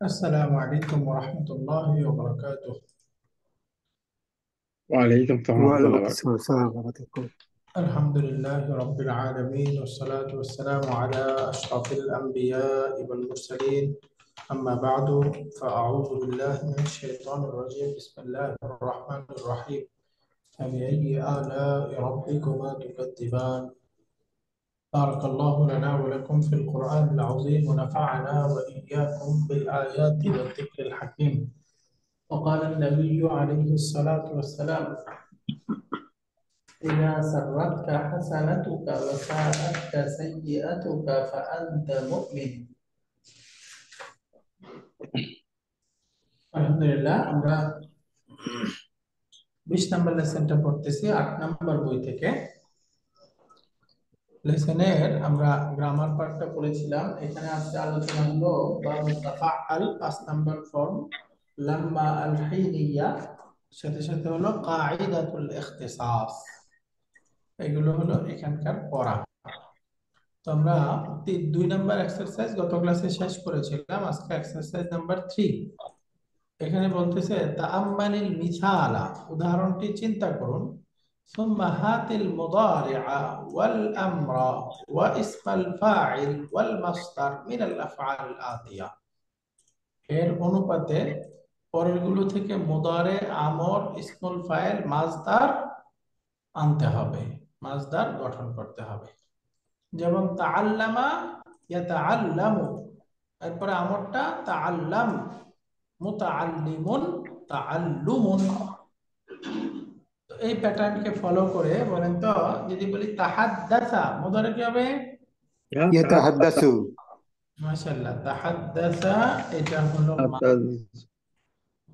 السلام عليكم ورحمة الله وبركاته. وعليكم السلام ورحمة الله وعليكم وبركاته. السلام ورحمة الله. الحمد لله رب العالمين والصلاة والسلام على أشرف الأنبياء والمرسلين. أما بعد، فأعوذ بالله من الشيطان الرجيم. بسم الله الرحمن الرحيم. فبأي آلاء ربكما تكذبان؟ بارك الله لنا ولكم في القرآن العظيم ونفعنا وإياكم بالآيات والذكر الحكيم. وقال النبي عليه الصلاة والسلام: إذا سرتك حسنتك وساءتك سيئتك فأنت مؤمن. আলহামদুলিল্লাহ, আমরা 20 নম্বর লেসনটা পড়তেছি 8 নম্বর বই থেকে। লেসনের আমরা গ্রামার পার্টটা পড়েছিলাম। এখানে আজকে আলোচনা হলো বাবু তাফাআল, 5 নম্বর ফর্ম, লাম্মা আল হিনিয়া, সাথে সাথে হলো কাঈদাতুল ইখতিসাস। এগুলো হলো এখানকার পড়া। তো আমরা 2 নাম্বার এক্সারসাইজ গত ক্লাসে শেষ করেছিলাম। আজকে এক্সারসাইজ নাম্বার 3। এখানে বলতেছে তাআম্মালিল মিসালা, উদাহরণটি চিন্তা করুন। সুম্মা হাতিল মুদারিআ ওয়াল আমরা ওয়া ইসমাল ফাইল ওয়াল মাসদার মিনাল আফআল আতিয়া। এর অনুপাতে পরেরগুলো থেকে মুদারে, আমর, ইসমুল ফাইল, মাসদার আনতে হবে, মাসদার গঠন করতে হবে। যেমন তাআল্লামা ইয়াতাআল্লামু, এরপরে আমরটা তাআল্লাম, মুতাআল্লিমুন তাআল্লুমুন। তো এই প্যাটার্নকে ফলো করে বলেন তো, যদি বলি তাহাদ্দাসা, মুদারে কি হবে? يتحدث মাশাআল্লাহ, তাহাদ্দাসা এটা হলো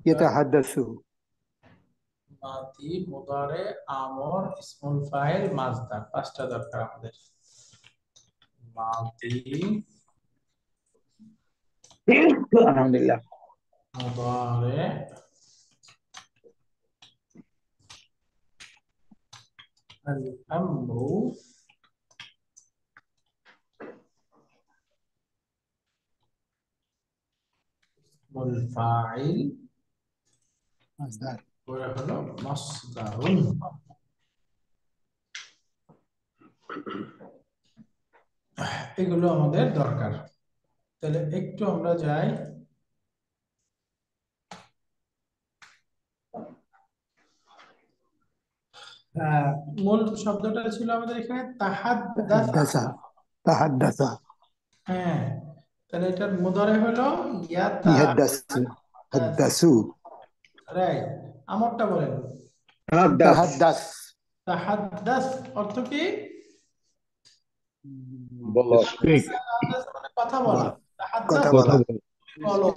يتحدث মাদি, মুদারে, আমর, ইসমুল ফাইল, মাসদার। পাঁচটা দরকার আমাদের। মাদি, আলহামদুলিল্লাহ। মুদারে, আল আমরু, ইসমুল ফাইল, مصدر পরে হলো মাসদারুন। এগুলো আমাদের দরকার। তাহলে একটু আমরা যাই মূল শব্দটা ছিল আমাদের এখানে তাহাদ্দাসা। تحدث تحدث হ্যাঁ, তাহলে এটার মুদারে হলো يحدث ইয়াতাহাদ্দাস। حدثوا রাইট। আমরটা বলেন تحدث তাহাদ্দাস, অর্থ কি? বলো। তাহাদ্দাস মানে কথা বলা। তাহাদ্দাস কথা মানে বলা। বলো।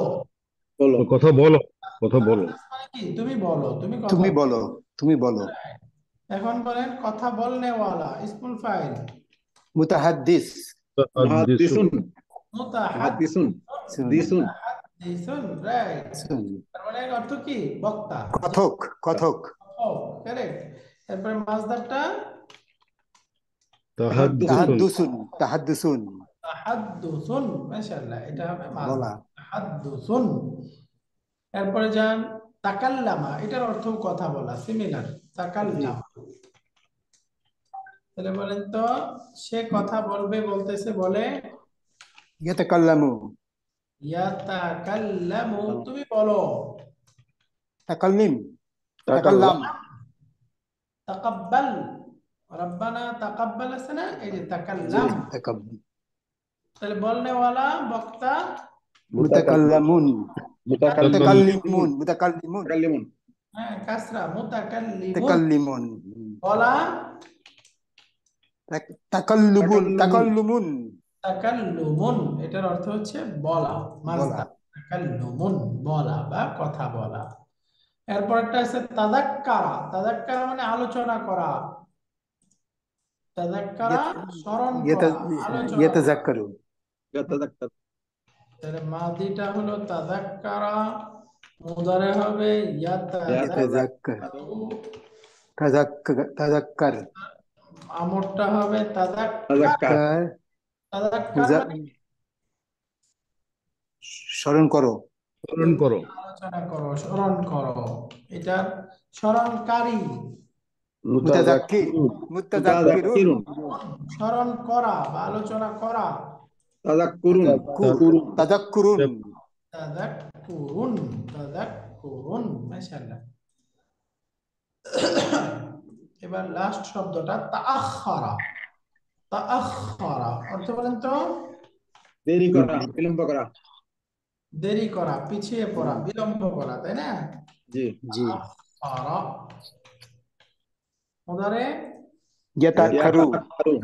বলো, কথা বলো, কথা বলো। তাহাদ্দাস মানে কি? তুমি বলো, তুমি কথা তুমি বলো। বলো, তুমি বলো। এখন বলেন কথা বলনে ওয়ালা, ইসমুল ফাইল। মুতাহাদ্দিস মুহাদ্দিসুন, মুতাহাদ্দিসুন, দিসুন, মুতাহাদ্দিসুন, রাইট। তার মানে এর অর্থ কি? বক্তা। কথক, কথক। কারেক্ট। এরপরে মাসদারটা তাহাদ্দুসুন, তাহাদ্দুসুন তাহাদ্দুসুন। মাশাআল্লাহ, এটা হবে মাসদার, বলা। তাহাদ্দুসুন। এরপরে যান তাকাল্লামা, এটার অর্থ কথা বলা, সিমিলার, তাকাল্লামা। তাহলে বলেন তো, সে কথা বলবে, বলতেছে, বলে ইয়াতাকাল্লামু, ইয়াতাকাল্লামু, তুমি বলো। তাকাল্লিম, তাকাল্লাম, তাকাল্লাম। তাকাব্বাল, রব্বানা তাকাব্বাল আছে না, এই যে জি, তাকাল্লাম। তাকাব্বুল। তাহলে বলনেওয়ালা, বক্তা, মুতাকাল্লামুন, মুতাকাল্লিমুন, মুতাকাল্লিমুন, মুতাকাল্লিমুন, মুতাকাল্লিমুন, হ্যাঁ কাসরা, মুতাকাল্লিমুন। মুতাকাল্লিমুন, বলা, তাকাল্লুবুন, তাকাল্লুমুন তাকাল্লুমুন, এটার অর্থ হচ্ছে বলা, বলা। মাসদার। তাকাল্লুমুন, বলা বা কথা বলা। এরপর একটা আছে তাযাক্কারা। তাযাক্কারা মানে আলোচনা করা। তাযাক্কারা স্মরণ করা, আলোচনা করা। ইয়াতাযাক্কারু, ইয়াতাযাক্কার, তাহলে মাদিটা হলো তাযাক্কারা, মুদারে হবে ইয়াতাযাক্কার, ইয়াতাযাক্কারু, তাযাক্কার, আমরটা হবে তাযাক্কার। তাযাক্কার, তাযাক্কার মানে স্মরণ করো। স্মরণ করো। আলোচনা করো, স্মরণ করো। এটার স্মরণকারী, মুতাযাক্কির মুতাযাক্কিরুন মুতাযাক্কিরুন স্মরণ করা বা আলোচনা করা। তাযাক্কুরুন তাযাক্কুরুন তাযাক্কুরুন, তাযাক্কুরুন, মাশাআল্লাহ। এবার লাস্ট শব্দটা তাআখারা। তাআখারা অর্থ বলেন তো? দেরি করা, বিলম্ব করা। দেরি করা, পিছিয়ে পড়া, বিলম্ব করা, তাই না? জি জি তাআখারা মুদারে ইয়াতাআখারু ইয়াতাআখারু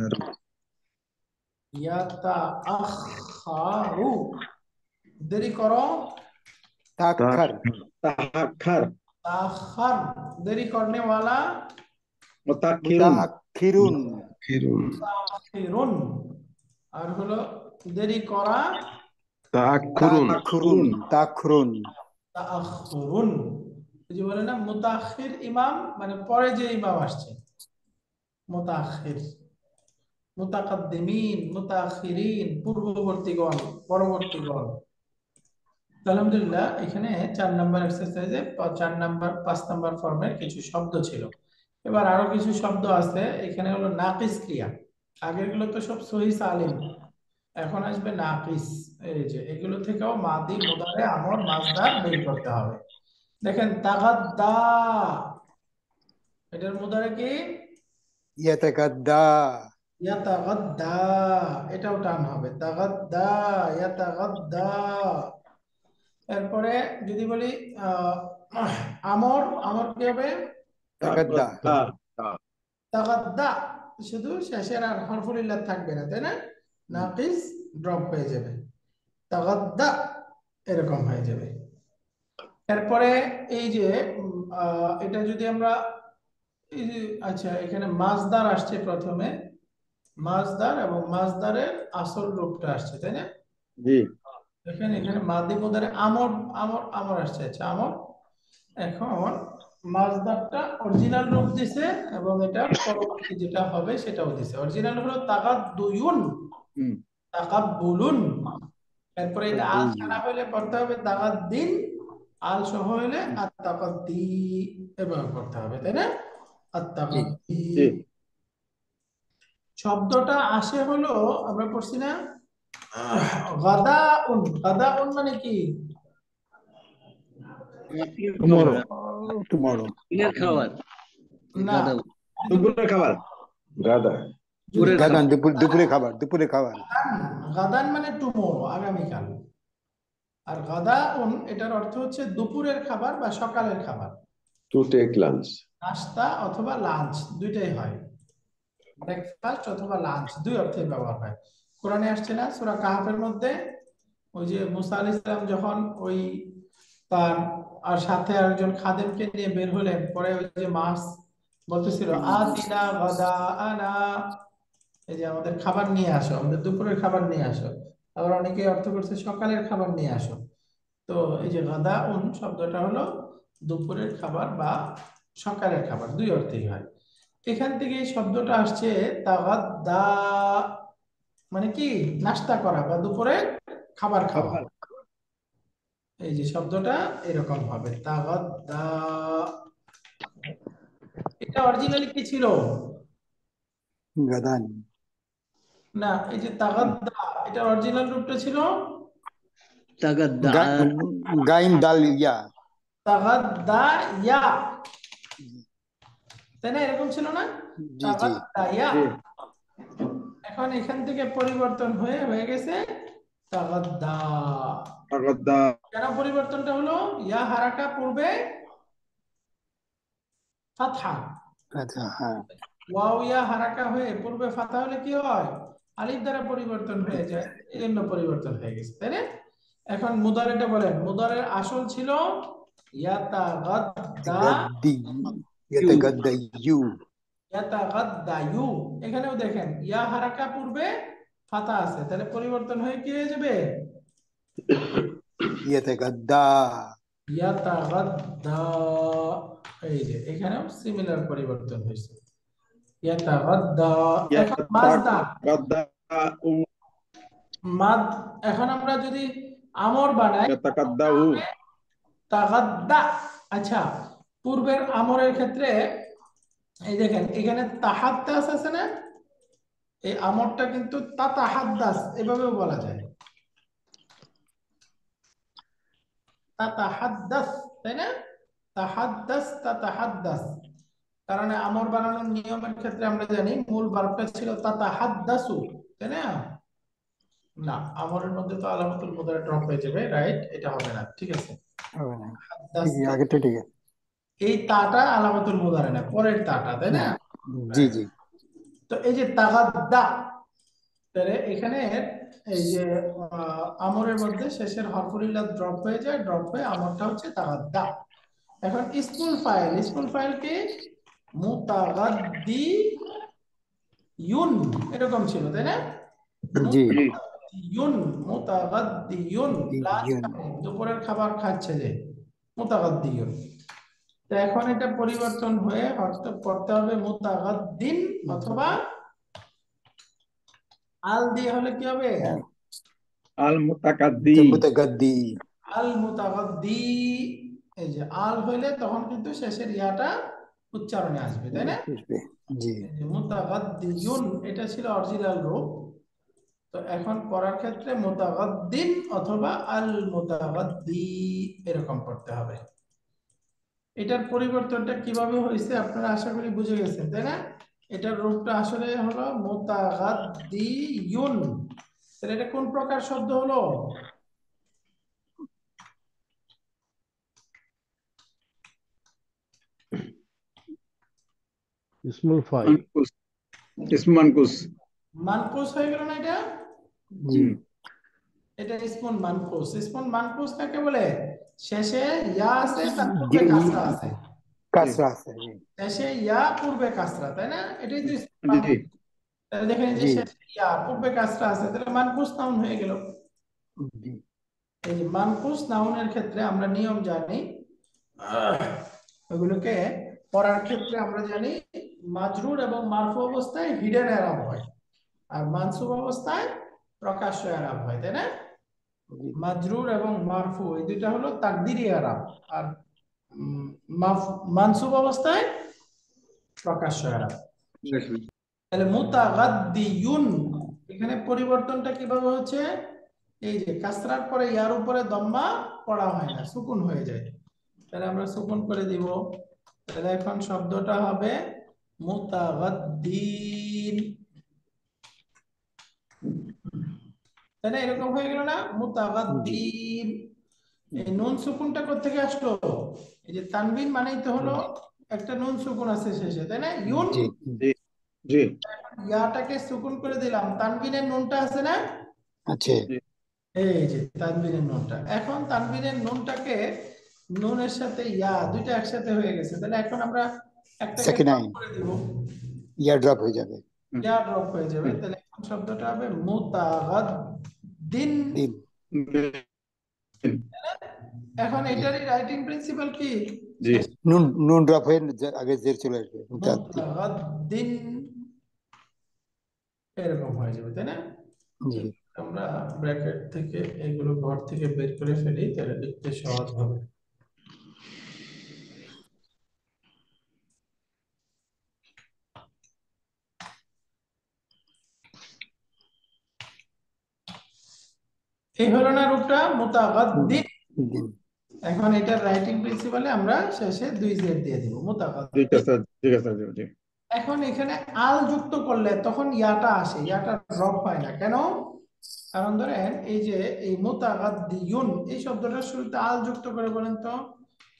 ইয়াতাআখারু, দেরি করো। তাআখার তাআখার তাআখার, দেরি করने वाला। মুতাআখিরুন মুতাআখিরুন মুতাআখিরুন, আর হলো দেরি করা তাআখুরুন তাআখুরুন তাআখুরুন। এই যে বলে না মুতাআখির ইমাম, মানে পরে যে ইমাম আসছে মুতাআখির। মুতাকাদ্দিমিন, মুতাআখিরিন, পূর্ববর্তীগণ, পরবর্তীগণ। তো আলহামদুলিল্লাহ, এখানে 4 নাম্বার এক্সারসাইজে 4 নাম্বার 5 নাম্বার ফর্মের কিছু শব্দ ছিল। এবার আরো কিছু শব্দ আছে। এখানে হলো নাকিস ক্রিয়া। আগেরগুলো তো সব সহি সালিম, এখন আসবে নাকিস। এই যে এগুলো থেকেও মাদি, মুদারে, আমর, মাসদার বের করতে হবে। দেখেন তাগাদ্দা, এটার মুদারে কি? ইয়াতাগাদ্দা ইয়াতাগাদ্দা, এটাও টান হবে। তাগাদ্দা, ইয়াতাগাদ্দা। এরপরে যদি বলি আমর, আমর কি হবে? তাগাদ্দা তাগাদ্দা, শুধু শেষের আর হরফুল ইল্লাত থাকবে না, তাই না? নাকিস ড্রপ হয়ে যাবে, তাগাদ্দা এরকম হয়ে যাবে। এরপরে এই যে এটা যদি আমরা এই যে, আচ্ছা এখানে মাসদার আসছে প্রথমে, মাসদার এবং মাসদারের আসল রূপটা আসছে, তাই না? জি দেখেন এখানে মাদি মুদারে আমর, আমর, আমর আসছে। আচ্ছা আমর, এখন মাসদারটা অরিজিনাল রূপ দিছে এবং এটা পরবর্তী যেটা হবে সেটাও দিছে। অরিজিনাল হলো তাগাদ্দুয়ুন, তাকাব্বুলুন। এরপরে এটা আল ছাড়া হলে পড়তে হবে তাগাদ্দিন, আল সহ হলে আত-তাকাদ্দি এভাবে পড়তে হবে, তাই না? আত-তাকাদ্দি জি শব্দটা আসে হলো, আমরা পড়ছি না গাদাউন। গাদাউন মানে কি? টুমরো না, দুপুরের খাবার গাদা গাদান দুপুরে খাবার গাদান মানে টুমোরো, আগামীকাল। আর গাদাউন এটার অর্থ হচ্ছে দুপুরের খাবার বা সকালের খাবার, to take lunch. নাস্তা অথবা লাঞ্চ দুইটাই হয়। ব্রেকফাস্ট অথবা লাঞ্চ দুই অর্থে ব্যবহার হয়। কোরআনে আসছে না সূরা কাহফের মধ্যে, ওই যে মুসা আলাইহিস সালাম যখন ওই তার আর সাথে আরেকজন খাদেমকে নিয়ে বের হলেন, পরে ওই যে মাছ বলতেছিল আতিনা গাদাআনা, এই যে আমাদের খাবার নিয়ে আসো, আমাদের দুপুরের খাবার নিয়ে আসো। আবার অনেকে অর্থ করছে সকালের খাবার নিয়ে আসো। তো এই যে গাদাউন শব্দটা হলো দুপুরের খাবার বা সকালের খাবার, দুই অর্থেই হয়। এখান থেকে এই শব্দটা আসছে তাগাদ্দা, মানে কি? নাস্তা করা বা দুপুরে খাবার খাওয়া। এই যে শব্দটা এরকম হবে তাগাদ্দা। এটা অরিজিনালি কি ছিল? গাদান না, এই যে তাগাদ্দা, এটা অরিজিনাল রূপটা ছিল গাইন দাল ইয়া তাগাদ্দা ইয়া, তাই না? এরকম ছিল না? জি তাগাদ্দা ইয়া। এখন এখান থেকে পরিবর্তন হয়ে গেছে তাগাদ্দা। তাগাদ্দা কেন পরিবর্তনটা হলো? ইয়া হারাকা পূর্বে ফাতহা, আচ্ছা হ্যাঁ ওয়াও ইয়া হারাকা হয়ে পূর্বে ফাতহা হলে কি হয়? আলিফ দ্বারা পরিবর্তন হয়ে যায়, এই জন্য পরিবর্তন হয়ে গেছে, তাই না? এখন মুদারেটা বলেন। মুদারের আসল ছিল ইয়াতাগাদ্দা, ইয়াতাগাদ্দায়ু ইয়াতাগাদ্দায়ু। এখানেও দেখেন ইয়া হারাকা পূর্বে ফাতহা আছে, তাহলে পরিবর্তন হয়ে কি হয়ে যাবে? ইয়াতাগাদ্দা ইয়াতাগাদ্দা। এই যে এখানেও সিমিলার পরিবর্তন হয়েছে, ইয়াতাগাদ্দা। এখন মাসদার গাদ্দা মাদ, এখন আমরা যদি আমর বানাই ইয়াতাকাদ্দাউ তাগাদ্দা। আচ্ছা, পূর্বের আমরের ক্ষেত্রে এই দেখেন এখানে তাহাদ্দাস আছে না, এই আমরটা কিন্তু তাতাহাদ্দাস এভাবেও বলা যায়, তাতাহাদ্দাস, তাই না? তাহাদ্দাস তাতাহাদ্দাস, কারণ আমর বানানোর নিয়মের ক্ষেত্রে আমরা জানি মূল ভার্বটা ছিল তাতাহাদ্দাসু, তাই না? না, আমরের মধ্যে তো আলামাতুল মুদারে ড্রপ হয়ে যাবে, রাইট? এটা হবে না, ঠিক আছে। হবে না, হাদ্দাস, আগেরটা ঠিক আছে। এই তাটা আলামাতুল মুদারে না, পরের তাটা, তাই না? জি জি। তো এই যে তাগাদ্দা, তাহলে এখানে এই যে আমরের মধ্যে শেষের হরফুল ইল্লাত ড্রপ হয়ে যায়, ড্রপ হয়ে আমরটা হচ্ছে তাগাদ্দা। এখন ইসমুল ফাইল, ইসমুল ফাইল কি মুতাগাদ্দি ইউন এরকম ছিল, তাই না? জি মুতাগাদ্দিয়ুন, মুতাগাদ্দিয়ুন, দুপুরের খাবার খাচ্ছে যে, মুতাগাদ্দিয়ুন। তো এখন এটা পরিবর্তন হয়ে অর্থ পড়তে হবে মুতাগাদ্দিন, অথবা আল দিয়ে হলে কি হবে? আল মুতাকাদ্দি মুতাগাদ্দি। আল মুতাগাদ্দি, এই যে আল হইলে তখন কিন্তু শেষের ইয়াটা উচ্চারণে আসবে, তাই না? জি। এই যে মুতাগাদ্দিয়ুন, এটা ছিল অরিজিনাল রূপ। তো এখন পড়ার ক্ষেত্রে মুতাগাদ্দিন অথবা আল মুতাগাদ্দি এরকম পড়তে হবে। এটার পরিবর্তনটা কিভাবে হয়েছে আপনারা আশা করি বুঝে গেছেন, তাই না? এটার রূপটা আসলে হলো মুতাগাদ্দিয়ুন। তাহলে এটা কোন প্রকার শব্দ হলো? ইসমুল ফাইল। মানকুস, ইসমু মানকুস। মানকুস হয়ে গেল না এটা? জি। এটা ইসমুন মানকুস। ইসমুন মানকুস কাকে বলে? শেষে ইয়া আছে, তার পূর্বে কাসরা আছে। কাসরা আছে। শেষে ইয়া, পূর্বে কাসরা, তাই না? এটাই তো ইসমুন জি মানকুস। তাহলে দেখেন এই যে জি। শেষে ইয়া, পূর্বে কাসরা আছে, তাহলে মানকুস নাউন হয়ে গেল। জি। এই যে মানকুস নাউনের ক্ষেত্রে আমরা নিয়ম জানি, ওগুলোকে পড়ার ক্ষেত্রে আমরা জানি মাজরুর এবং মারফু অবস্থায় হিডেন এরাব হয়, আর মানসুব অবস্থায় প্রকাশ্য এরাব হয়, তাই না? মাজরুর এবং মারফু এই দুইটা হলো তাকদিরি এরাব, আর মানসুব অবস্থায় প্রকাশ্য এরাব। তাহলে মুতাগাদ্দিয়ুন, এখানে পরিবর্তনটা কিভাবে হচ্ছে? এই যে কাসরার পরে ইয়ার উপরে দম্মা পড়া হয় না, সুকুন হয়ে যায়। তাহলে আমরা সুকুন করে দিব, তাহলে এখন শব্দটা হবে মুতাগাদ্দিন, তাই না? এরকম হয়ে গেল না, মুতাগাদ্দিন। এই নুন সুকুনটা কোত্থেকে আসলো? এই যে তানবিন মানেই তো হলো একটা নুন সুকুন আছে শেষে, তাই না? ইউন, জি জি ইয়াটাকে সুকুন করে দিলাম, তানবিনের নুনটা আছে না, আছে। এই যে তানবিনের নুনটা। এখন তানবিনের নুনটাকে, নুনের সাথে ইয়া দুইটা একসাথে হয়ে গেছে, তাহলে এখন আমরা একটাকে সেকেন্ড ড্রপ আইন করে দিব, ইয়ার ড্রপ হয়ে যাবে। ইয়া ড্রপ হয়ে যাবে। তাহলে এখন শব্দটা হবে মুতাগাদ্দিন। দিন। এখন এটারই রাইটিং প্রিন্সিপাল কি? জি নুন নুন ড্রপ হয়ে আগে জের চলে আসবে। মুতাগাদ্দিন এরকম হয়ে যাবে, তাই না? জি। আমরা ব্র্যাকেট থেকে এগুলো ঘর থেকে বের করে ফেলি, তাহলে লিখতে সহজ হবে। এই হলো না রূপটা মুতাগাদ্দিন। দিন। এখন এটার রাইটিং প্রিন্সিপালে আমরা শেষে দুই জেড দিয়ে দিব, ঠিক মুতাগাদ্দিন। আছে ঠিক আছে জি। এখন এখানে আল যুক্ত করলে তখন ইয়াটা আসে, ইয়াটা ড্রপ হয় না, কেন? কারণ ধরেন এই যে এই মুতাগাদ্দিয়ুন এই শব্দটার শুরুতে আল যুক্ত করে বলেন তো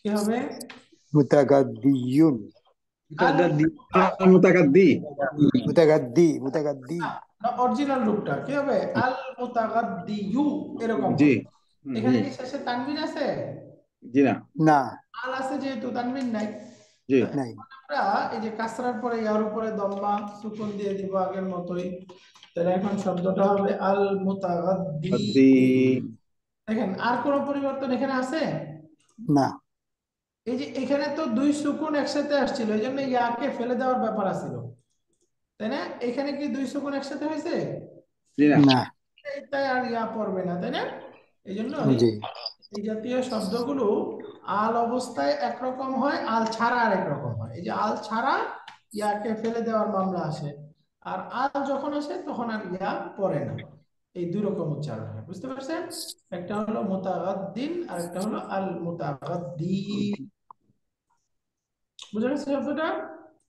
কি হবে? মুতাগাদ্দিয়ুন। মুতাকাদ্দি মুতাগাদ্দি। মুতাগাদ্দি। অরিজিনাল রূপটা কি হবে? আল মুতাগাদ্দিয়ু এরকম জি হবে। এখানে কি শেষে তানবিন আছে? জি না না আল আছে যেহেতু, তানবিন নাই। জি তো নাই। এখন আমরা এই যে কাসরার পরে ইয়ার উপরে দম্মা সুকুন দিয়ে দিব আগের মতোই, তাহলে এখন শব্দটা হবে আল মুতাগাদ্দি। আদ্দি দেখেন আর কোনো পরিবর্তন এখানে আছে? না। এই যে এখানে তো দুই সুকুন একসাথে আসছিল, এই জন্য ইয়াকে ফেলে দেওয়ার ব্যাপার আছিল, তাই না? এখানে কি দুই সুকুন একসাথে হয়েছে? জি না না। তাই আর ইয়া পড়বে না, তাই না? এই জন্য জি এই জাতীয় শব্দগুলো আল অবস্থায় একরকম হয়, আল ছাড়া আরেক রকম হয়। এই যে আল ছাড়া ইয়াকে ফেলে দেওয়ার মামলা আসে, আর আল যখন আসে তখন আর ইয়া পড়ে না। এই দুই রকম উচ্চারণ হয়, বুঝতে পারছেন? একটা হলো মুতাগাদ্দিন আর একটা হলো আল মুতাগাদ্দি। বুঝা গেছে শব্দটা?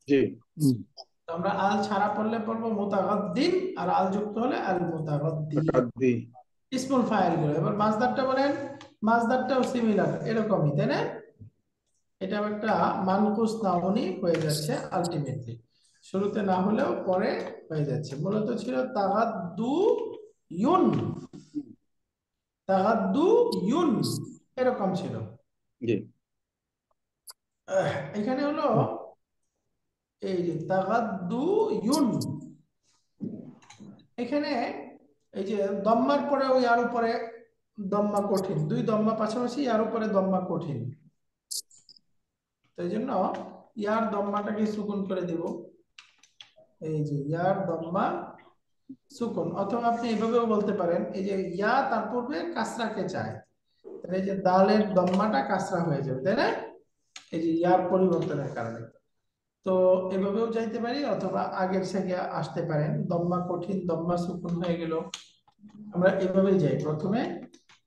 জি হুম, তো আমরা আল ছাড়া পড়লে পড়বো মুতাগাদ্দিন, আর আল যুক্ত হলে আল মুতাগাদ্দি। তাকাদ্দি ইসমুল ফাইল গুলো। এবার মাসদারটা বলেন, মাসদারটাও সিমিলার এরকমই, তাই না? এটা একটা মানকুস নাউনি হয়ে যাচ্ছে আলটিমেটলি, শুরুতে না হলেও পরে হয়ে যাচ্ছে। মূলত ছিল তাগাদ্দু ইউন, তাগাদ্দু ইউন, এরকম ছিল। জি এখানে হলো এই যে তাগাদ্দু ইউন, এখানে এই যে দম্মার পরে ওই আর উপরে দম্মা কঠিন, দুই দম্মা পাশাপাশি আর উপরে দম্মা কঠিন, তো এই জন্য ইয়ার দম্মাটাকে সুকুন করে দিব। এই যে ইয়ার দম্মা সুকুন, অথবা আপনি এভাবেও বলতে পারেন, এই যে ইয়া তার পূর্বে কাসরাকে চায়, তাহলে এই যে দালের দম্মাটা কাসরা হয়ে যাবে, তাই না? এই যে ইয়ার পরিবর্তনের কারণে। তো এভাবেও যাইতে পারি, অথবা আগের থেকে আসতে পারেন, দম্মা কঠিন দম্মা সুকুন হয়ে গেল। আমরা এভাবেই যাই, প্রথমে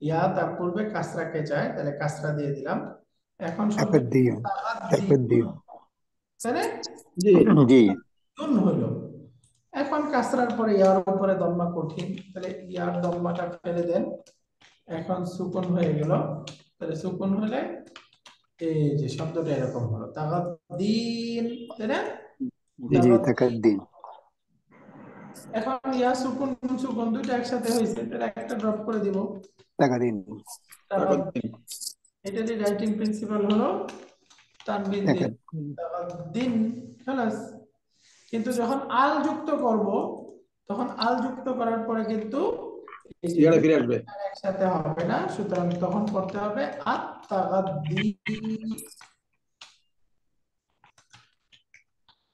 ইয়া তার পূর্বে কাসরাকে চায়, তাহলে কাসরা দিয়ে দিলাম। এখন শব্দ তাকাদ্দিয়ুন তাকাদ্দিয়ুন তাই না? জি জি নুন হইল। এখন কাসরার পরে ইয়ার উপরে দম্মা কঠিন, তাহলে ইয়ার দম্মাটা ফেলে দেন, এখন সুকুন হয়ে গেল। তাহলে সুকুন হলে এই যে শব্দটা এরকম হলো তাগাদ্দিন, তাই না? জি তাগাদ্দিন। তাকাদ্দিন এখন ইয়া সুকুন সুকুন দুইটা একসাথে হয়েছে, তাহলে একটা ড্রপ করে দিব। তাকাদিন তাকাদ্দি এটারই রাইটিং প্রিন্সিপাল হলো তানবিন দিন, তাকাদ্দিন তাগাদ্দিন, খালাস। কিন্তু যখন আল যুক্ত করব, তখন আল যুক্ত করার পরে কিন্তু এই যে ইয়াটা দুই ফিরে আসবে একসাথে হবে না, সুতরাং তখন করতে হবে আত-তাগাদ্দি,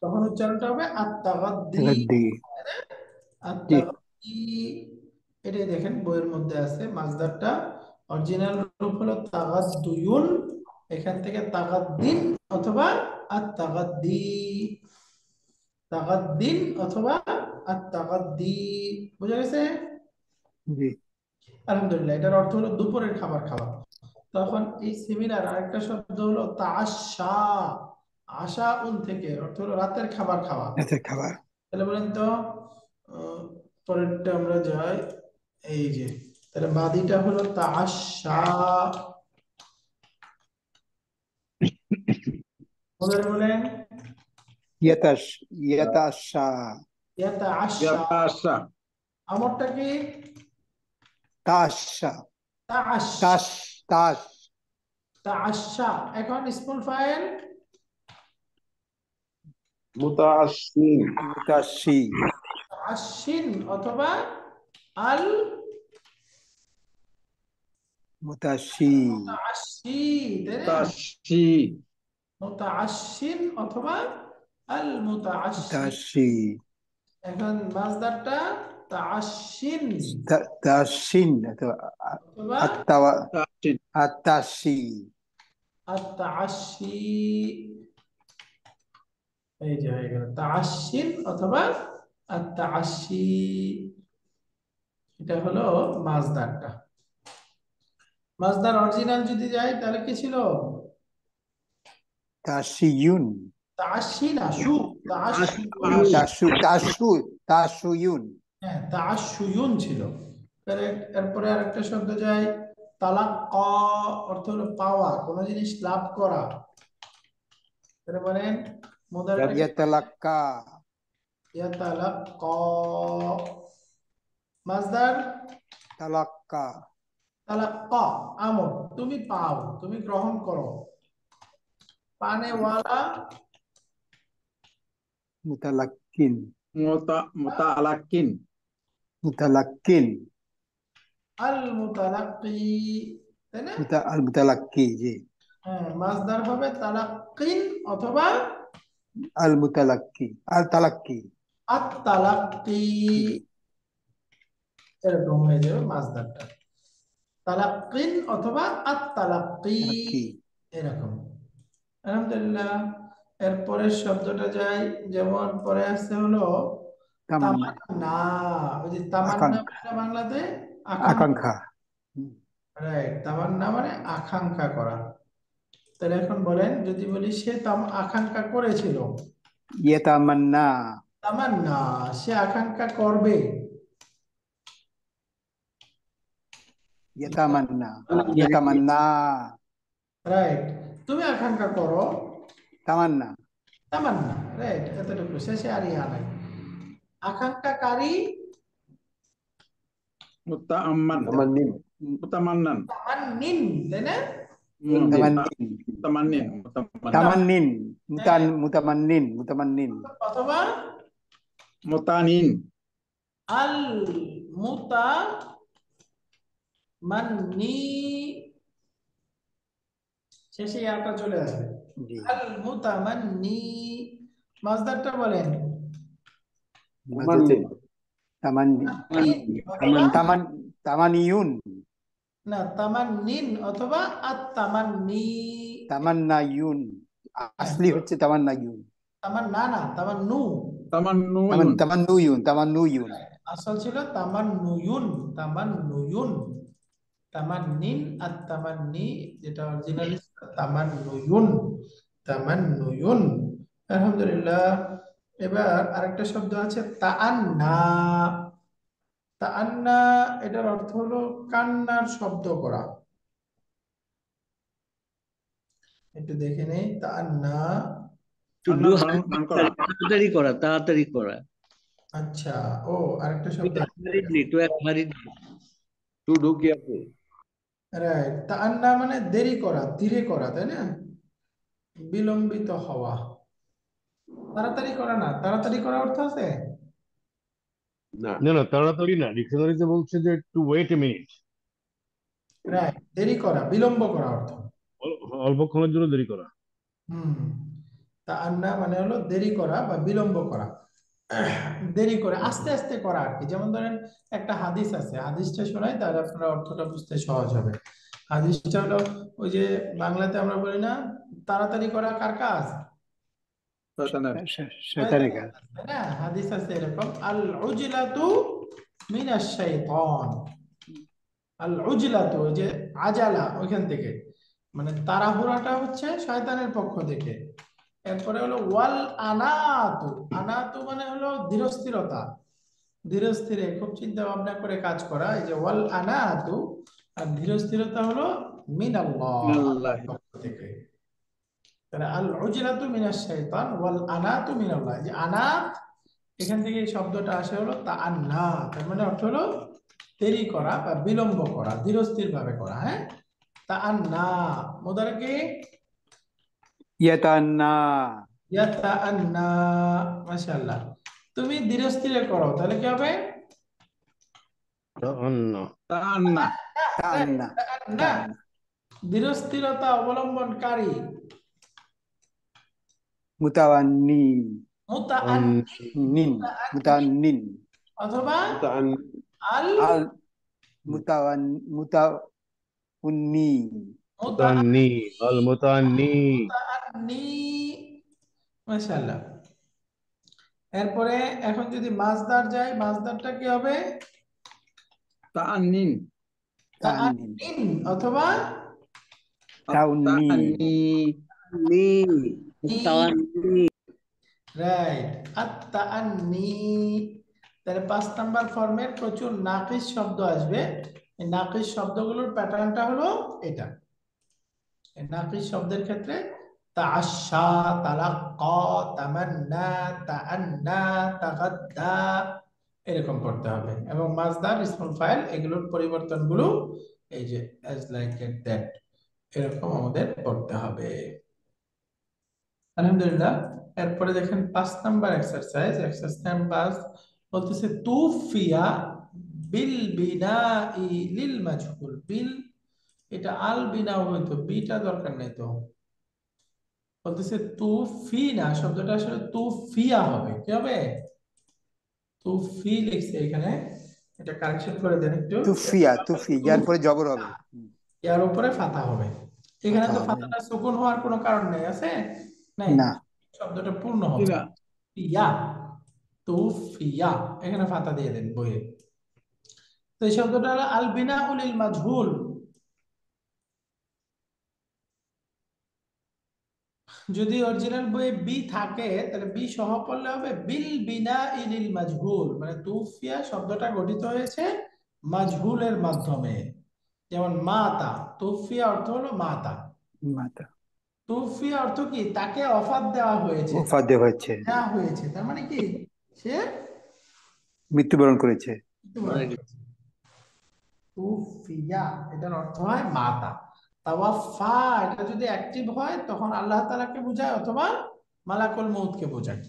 তখন উচ্চারণটা হবে আত-তাগাদ্দি, তাকাদ্দি জি আত-তাগাদ্দি। এটাই দেখেন বইয়ের মধ্যে আছে, মাসদারটা অরিজিনাল রূপ হলো তাগাদ্দুয়ুন, এখান থেকে তাগাদ্দিন অথবা আত-তাগাদ্দি, তাগাদ্দিন অথবা আত-তাগাদ্দি। বুঝা গেছে? জি আলহামদুলিল্লাহ। এটার অর্থ হলো দুপুরের খাবার খাওয়া। তখন এই সিমিলার আরেকটা শব্দ হলো তাআশা, আশা উন থেকে অর্থ হলো রাতের খাবার খাওয়া। রাতের খাবার তাহলে বলেন তো, আহ, পরেরটা আমরা যাই, এই যে তাহলে বাদিটা হলো তাআশা, মুদারি বলেন ইয়াতাশ ইয়াতাশা ইয়াতাআশা। ইয়াতা আসা আমরটা কি? তাশা তাআশ, তাশ তাশ তাআশা। এখন ইসমুল ফাইল মুতাআসসিন মুতাশি তাআশিন অথবা আল মুতাশি মুতাআশি, তাই না? মুতাআসসি মুতাআশিন অথবা আল মুতাআশি। মুতাশি এখন মাসদারটা তাআশিন তাশিন অথবা অথবা আত্তাওয়া মুতাআসসিন আত্তাশি আত-তাআশি। এই যে হয়ে গেল তাআশিন অথবা আত-তাআশি, এটা হলো মাসদারটা। মাসদার অরিজিনাল যদি যাই তাহলে কি ছিল? তাশিয়ুন তাআশি না, শু, তাআশু, আস তাশুয়ুন হ্যাঁ তাআশুয়ুন ছিল। কারেক্ট। এরপরে আরেকটা শব্দ যায় তালাক্কা, অর্থ হলো পাওয়া, কোনো জিনিস লাভ করা। তাহলে বলেন মুদারিটাকে, ইয়াতালাক্কা ইয়াতালাক্কা। মাসদার তালাক্কা তালাক্কা, আমর, তুমি পাও, তুমি গ্রহণ করো। পানেওয়ালা, মুতালাক্কিন মুতাআলাক্কিন মুতালাক্কিন আল মুতালাক্কি, তাই না? আল মুতালাক্কি জি হ্যাঁ, মাসদার হবে তালাক্কিন অথবা আল মুতালাক্কি আল তালাক্কি আত-তালাক্কি, এরকম হয়ে যাবে মাসদারটা। তালাক্কিন অথবা আত-তালাক্কি তালাক্কি এরকম। আলহামদুলিল্লাহ। এরপরের শব্দটা যাই, যেমন পরে আছে হলো তামান্না তামান্না। ওই যে তামান্না আকাঙ্ক্ষা মানে বাংলাতে আকাঙ্ক্ষা। আকাঙ্ক্ষা হুম। রাইট, তামান্না মানে আকাঙ্ক্ষা করা। তাহলে এখন বলেন, যদি বলি সে আকাঙ্ক্ষা করেছিল, ইয়াতামান্না তামান্না সে আকাঙ্ক্ষা করবে। ইয়াতামান্না ইয়াতামান্না রাইট, তুমি আকাঙ্ক্ষা করো, তামান্না তামান্না। রাইট, এতটুকু, শেষে আর ইহা নাই। আকাঙ্ক্ষাকারী মুতাআম্মান Tamanin. মুতামান্নান তামান্নিন, তাই না? তামান্নিন মুতামান্নিন তামান্নিন হ্যাঁ, মুতামান্নিন মুতামান্নিন অথবা মুতানিন আল মুতামান্নি, শেষে ইয়াটা চলে আসবে। জি আল মুতামান্নি, মাসদারটা বলেন। Mumanin. তামান্নি অথবা তামান তামানিয়ুন না, তামান্নিন অথবা আত-তামান্নি। তামান্নায়ুন হ্যাঁ, আসলি হচ্ছে তামান্নায়ুন তামান্না না, তামান্নু। তামান্নুয়ুন তামান্নুয়ুন আসল ছিল তামান্নুয়ুন, তামান্নুয়ুন। তামান্নিন আত-তামান্নি, যেটা অরিজিনালি তামান্নুয়ুন, তামান্নুয়ুন। আলহামদুলিল্লাহ। এবার আরেকটা শব্দ আছে তাআন্না। তাআন্না এটার অর্থ হলো কান্নার শব্দ করা। একটু দেখে নেই, তাআন্না। কান্নার গান করা তাড়াতাড়ি করা, তাড়াতাড়ি করা। আচ্ছা, ও আরেকটা শব্দ আছে। একবারই একবারই To do careful. রাইট, তাআন্না মানে দেরি করা, ধীরে করা, তাই না? বিলম্বিত হওয়া, তাড়াতাড়ি করা না। তাড়াতাড়ি করা অর্থ আছে? না না না, তাড়াতাড়ি না, ডিকশনারিতে বলছে যে to wait a minute, right, দেরি করা, বিলম্ব করা অর্থ। অল্পক্ষণের জন্য দেরি করা। হুম, তাআন্না মানে হলো দেরি করা বা বিলম্ব করা। দেরি করে, আস্তে আস্তে করা আর কি। যেমন ধরেন, একটা হাদিস আছে, হাদিসটা শোনাই তাহলে আপনারা অর্থটা বুঝতে সহজ হবে। হাদিসটা হলো, ওই যে বাংলাতে আমরা বলি না, তাড়াতাড়ি করা কার কাজ? শয়তানের শয়তানের কাজ তাই না? হাদিস আছে এরকম, আল উজলাতু মিনাশ শাইতান। আল উজলাতু, ওই যে আজালা, ওইখান থেকে, মানে তাড়াহুড়াটা হচ্ছে শয়তানের পক্ষ থেকে। এরপরে হলো ওয়াল আনাতু। আনাতু মানে হলো ধীরস্থিরতা, ধীরে স্থিরে খুব চিন্তা ভাবনা করে কাজ করা, এই যে ওয়াল আনাতু। আর ধীরস্থিরতা হলো মিনাল্লাহ, মিনাল্লাহ। আল্লাহর পক্ষ থেকে। তাহলে আল উজলাতু মিনাশ শাইতান ওয়াল আনাতু মিনাল্লাহ। যে আনাত, এখান থেকে এই শব্দটা আসে হলো তাআন্না, তার মানে অর্থ হলো দেরি করা বা বিলম্ব করা, ধীরস্থির ভাবে করা। হ্যাঁ, তাআন্না। মুদারে কি? ইয়াতান্না ইয়াতাআন্না। মাশাআল্লাহ। তুমি ধীরস্থিরে করো, তাহলে কি হবে? অন্য তাআন্না তাআন্না তাআন্না, ধীরস্থিরতা অবলম্বনকারী। মুতাওয়ান্নি মুতাআন্নিন, মুতান্নিন অথবা Mutaan. আল আল মুতাউন্নি মুতান্নি আল মুতান্নি। মুতাআন্নি। মাশাআল্লাহ। এরপরে এখন যদি মাসদার যাই, মাসদারটা কি হবে? তাআন্নিন তাআন্নিন তাআন্নিন অথবা তাউন্নি নি ই। তাওয়ান্নি। রাইট, আত-তাআন্নি। তাহলে 5 নাম্বার ফর্মের প্রচুর নাকিস শব্দ আসবে। এই নাকিস শব্দগুলোর প্যাটার্নটা হলো এটা। এই নাকিস শব্দের ক্ষেত্রে তাআশা, তালাক্কা, তামান্না, তাআন্না, তাগাদ্দা, এরকম করতে হবে। এবং মাসদার, ইসমুল ফাইল, এগুলোর পরিবর্তনগুলো এই যে অ্যাজ লাইক দ্যাট, এরকম আমাদের করতে হবে। আলহামদুলিল্লাহ। এরপরে দেখেন 5 নাম্বার এক্সারসাইজ, এক্সারসাইজ নাম্বার 5 বলতেছে তুফিয়া বিল বিনাই লিল মাজহুল। বিল, এটা আল বিনা হইতো, বিটা দরকার নেই তো। বলতেছে তুফি না, শব্দটা আসলে তুফিয়া হবে। কি হবে? তুফি লিখছে এখানে, এটা কারেকশন করে দেন একটু। তুফিয়া, তুফি, যার পরে জবর হবে। এর উপরে ফাতা হবে। এখানে তো হবে। ফাতাটা সুকুন হওয়ার কোনো কারণ নেই, আছে? নাই। না। শব্দটা পূর্ণ হবে। না। ফিয়া, তুফিয়া, এখানে ফাতা দিয়ে দেন বইয়ে। তো এই শব্দটা হলো আল বিনাউ লিল মাজহুল। যদি অরিজিনাল বইয়ে বি থাকে তাহলে বি সহ পড়লে হবে বিল বিনাই লিল মাজহুল, মানে তুফিয়া শব্দটা গঠিত হয়েছে মাজহুলের মাধ্যমে। যেমন মাতা, তুফিয়া অর্থ হলো মাতা। মাতা, তুফিয়া অর্থ কি? তাকে অফাত দেওয়া হয়েছে, ওফাত দেওয়া হয়েছে, দেওয়া হয়েছে, তার মানে কি সে মৃত্যুবরণ করেছে। মৃত্যুবরণ করেছে। তুফিয়া এটার অর্থ হয় মাতা। তাওয়াফা এটা যদি অ্যাক্টিভ হয় তখন আল্লাহ তাআলাকে বোঝায় অথবা মালাকুল মউতকে বোঝায়।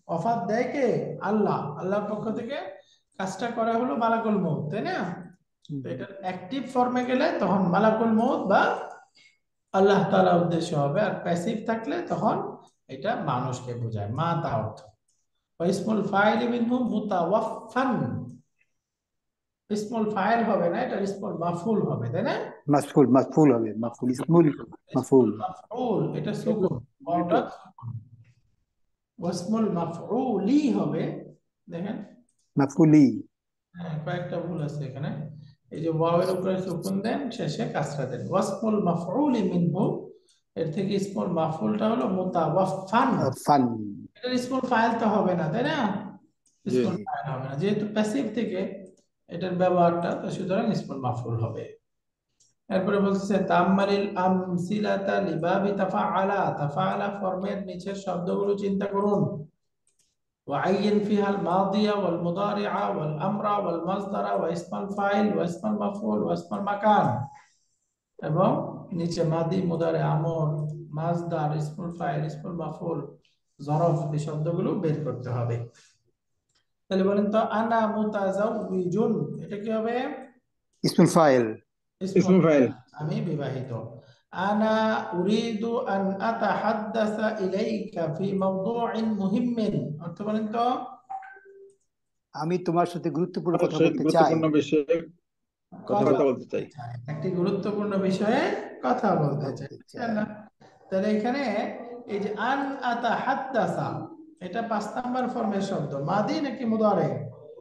অফাত দেয় কে? আল্লাহ। আল্লাহর পক্ষ থেকে কাজটা করা হলো মালাকুল মউত, তাই না? তো এটার অ্যাক্টিভ ফর্মে গেলে তখন মালাকুল মউত বা আল্লাহ তাআলা উদ্দেশ্য হবে, আর প্যাসিভ থাকলে তখন এটা মানুষকে বোঝায়, মাতা অর্থ। ইসমুল ফাইল মিনহু মুতাওয়াফফান, ইসমুল ফাইল হবে না, এটা ইসমুল মাফউল হবে, তাই না? মাফউল, মাফউল হবে, মাফউল, ইসমুল মাফউল। ইসমুল মাফউল এটা সুকুন, বাওটা সুকুন। ওয়াসমুল মাফউলি হবে, দেখেন মাফউলি। হ্যাঁ, কয়েকটা ভুল আছে এখানে। এই যে ওয়াওয়ের উপরে সুকুন দেন, শেষে কাসরা দেন। ওয়াসমুল মাফউলি মিনহু, এর থেকে ইসমুল মাফউলটা হলো মুতাওয়াফফান। ফান। এটা ইসমুল ফাইল তো হবে না, তাই না? জি। ইসমুল ফাইল হবে না, যেহেতু প্যাসিভ থেকে এটার ব্যবহারটা, তো সুতরাং ইসমুল মাফউল হবে। এরপরে বলতেছে তাম্মালিল আমসিলাতা লিবাবি তাফাআলা, তাফাআলা ফর্মের নিচের শব্দগুলো চিন্তা করুন। وعين فيها الماضي والمضارع والأمر والمصدر واسم الفاعل واسم المفعول واسم المكان, এবং নিচে মাদি, মুদারে, আমর, মাজদার, ইসমুল ফাইল, ইসমুল মাফউল, জরফ, এই শব্দগুলো বের করতে হবে। তাহলে বলেন তো আনা মুতাজাউবিজুন, এটা কি হবে? ইসমুল ফাইল। ইসমুল ফাইল। আমি বিবাহিত। আনা উরিদু আন আতাহাদ্দাসা ইলাইকা ফি মাওদুইন মুহিম্মিন, অর্থ বলেন তো? আমি তোমার সাথে গুরুত্বপূর্ণ কথা বলতে চাই। গুরুত্বপূর্ণ বিষয়ে কথা বলতে চাই। একটি গুরুত্বপূর্ণ বিষয়ে কথা বলতে চাই। তাহলে এখানে এই যে আন আতাহাদ্দাসা, এটা 5 নাম্বার ফর্মের শব্দ, মাদি নাকি মুদারে?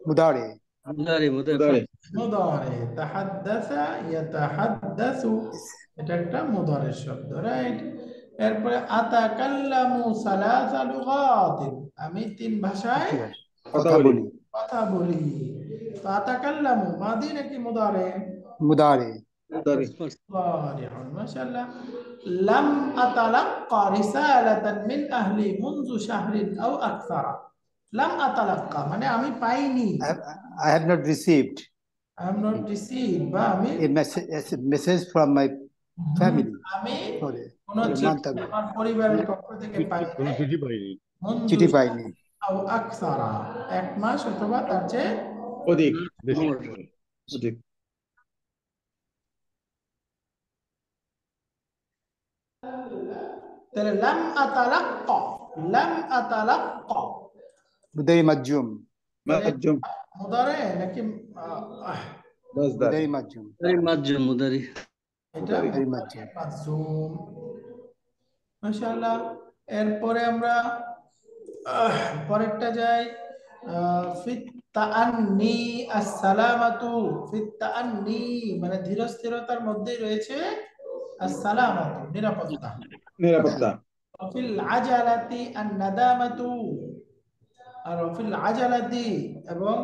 মুদারে। মুদারি মুদারি মুদারে। তাহাদ্দাসা ইয়াতাহাদ্দাসু, এটা একটা মুদারের শব্দ, রাইট? এরপরে আতাকাল্লামু সালাসা লুগাতিন, আমি 3 ভাষায় কথা বলি। কথা বলি। তো আতাকাল্লামু মাদি নাকি মুদারে? মুদারে। মুদারে, মাশাআল্লাহ। লাম আতালাক্কা রিসালাতান মিন আহলি মুনযু শাহরিন আও আকসারা, লাম আতালাক্কা মানে আমি পাইনি, I have not received I am not received, বা আমি a message from my family. আমি Sorry, কোনো চিঠি আমার পরিবারের পক্ষ থেকে পাইনি, কোনো চিঠি পাইনি। চিঠি পাইনি। আও আকসারা, 1 মাস অথবা তার চেয়ে অধিক। বেশি। অধিক। তাহলে লাম আতালাক্কা, লাম আতালাক্কা মুদারি মাজজুম। মাজজুম। মুদারে নাকি মাজদার। মুদারি মাজজুম। মাজজুম মুদারি। এটা মুদারি মাজজুম। মাজজুম, মাশাআল্লাহ। এরপরে আমরা পরেরটা যাই। ফিত তাআন্নি আসসালামাতু, ফিত তাআন্নি মানে ধীর স্থিরতার মধ্যেই রয়েছে আসসালামাতু, নিরাপত্তা। নিরাপত্তা। ফিল আজালাতি আন-নাদামাতু, আর ফিল আজালাতি এবং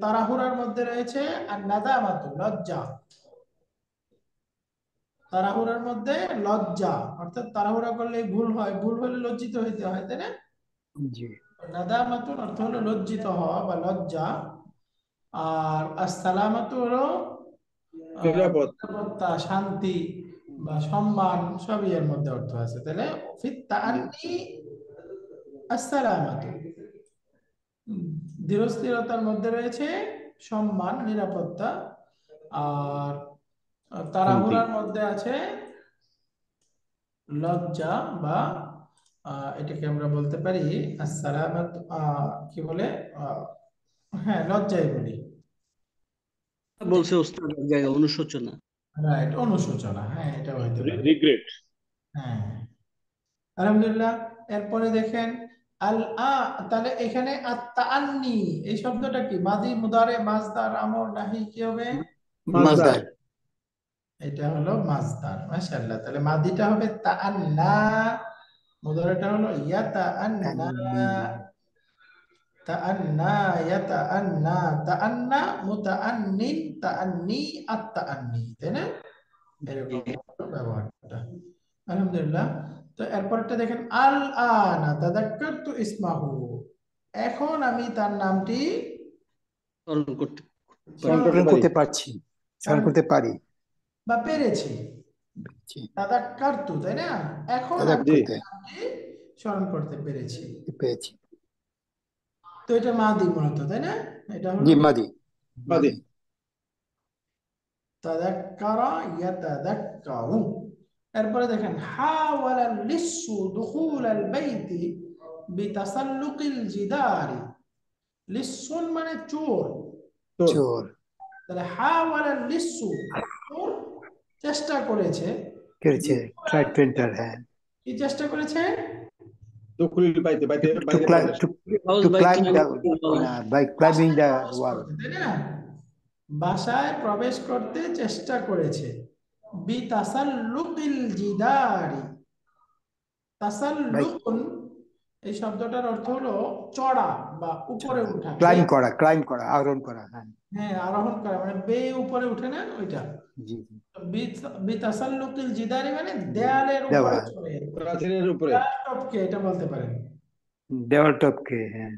তাড়াহুড়ার মধ্যে রয়েছে আন-নাদামাতু, লজ্জা। তাড়াহুড়ার মধ্যে লজ্জা, অর্থাৎ তাড়াহুড়া করলে ভুল হয়, ভুল হলে লজ্জিত হইতে হয়, তাই না? জি। নাদামাতুন অর্থ হলো লজ্জিত হওয়া বা লজ্জা, আর আসসালামাতু হলো নিরাপত্তা, শান্তি বা সম্মান, সবই এর মধ্যে অর্থ আছে। তাহলে ফিত তাআন্নি আসসালামাতু, ধীরস্থিরতার মধ্যে রয়েছে সম্মান, নিরাপত্তা, আর তাড়াহুড়ার মধ্যে আছে লজ্জা, বা এটাকে আমরা বলতে পারি আসসালামাত, কি বলে, হ্যাঁ লজ্জাই বলি। বলছে ওস্তাদ এক জায়গায় অনুশোচনা। রাইট, অনুশোচনা, হ্যাঁ এটা হইতে পারে। Regret. হ্যাঁ, আলহামদুলিল্লাহ। এরপরে দেখেন আল আ, তাহলে এখানে আত-তাআন্নি এই শব্দটা কি? মাদি, মুদারে, মাজদার, আমর, নাহি, কি হবে? মাজদার। এটা হলো মাজদার। মাশাআল্লাহ। তাহলে মাদিটা হবে তাআন্না, মুদারেটা হলো ইয়াতাআন্না। তাআন্না, ইয়াতাআন্না, তাআন্না, মুতাআন্নিন, তাআন্নি, আত-তাআন্নি, তাই না? এরকম হলো ব্যবহারটা। আলহামদুলিল্লাহ। তো এরপরটা দেখেন আল আনা তাযাক্কারতু ইসমাহু, এখন আমি তার নামটি স্মরণ করতে স্মরণ করতে পারছি, স্মরণ করতে পারি। বা পেরেছি। তাযাক্কারতু, তাই না? এখন আমি তাযাক্কারতু তার নামটি স্মরণ করতে পেরেছি। পেয়েছি। তো এটা মাদি মূলত, তাই না? এটা হলো জি মাদি। মাদি। তাযাক্কারা ইয়াতাযাক্কারু। এরপরে দেখেন হাওয়ালা লিসসু দুখুলাল বাইতি বিতাসাল্লুকিল জিদারি। লিসসুন মানে চোর। চোর। তাহলে হাওয়ালা লিসসু, চোর চেষ্টা করেছে। ট্রাই টু এন্টার, হ্যাঁ। কি চেষ্টা করেছে? দুখুল বাইতে বাইতে To বাইরে climb, প্রবেশ। to climb the, by climbing the বাসায় প্রবেশ wall. করতে, তাই না? বাসায় প্রবেশ করতে চেষ্টা করেছে। বিতাসাল্লুকিল জিদারি। তাসাল্লুকুন এই শব্দটার অর্থ হলো চড়া বা উপরে ওঠা। ক্লাইম করা, আরোহণ করা, হ্যাঁ। হ্যাঁ, আরোহণ করা মানে বেয়ে উপরে উঠে না, ওইটা। জি। বিতাসাল্লুকিল জিদারি মানে দেয়ালের উপরে দেওয়াল। চড়ে, প্রাচীরের উপরে। দেয়াল টপকে, এটা বলতে পারেন। দেওয়াল টপকে, হ্যাঁ।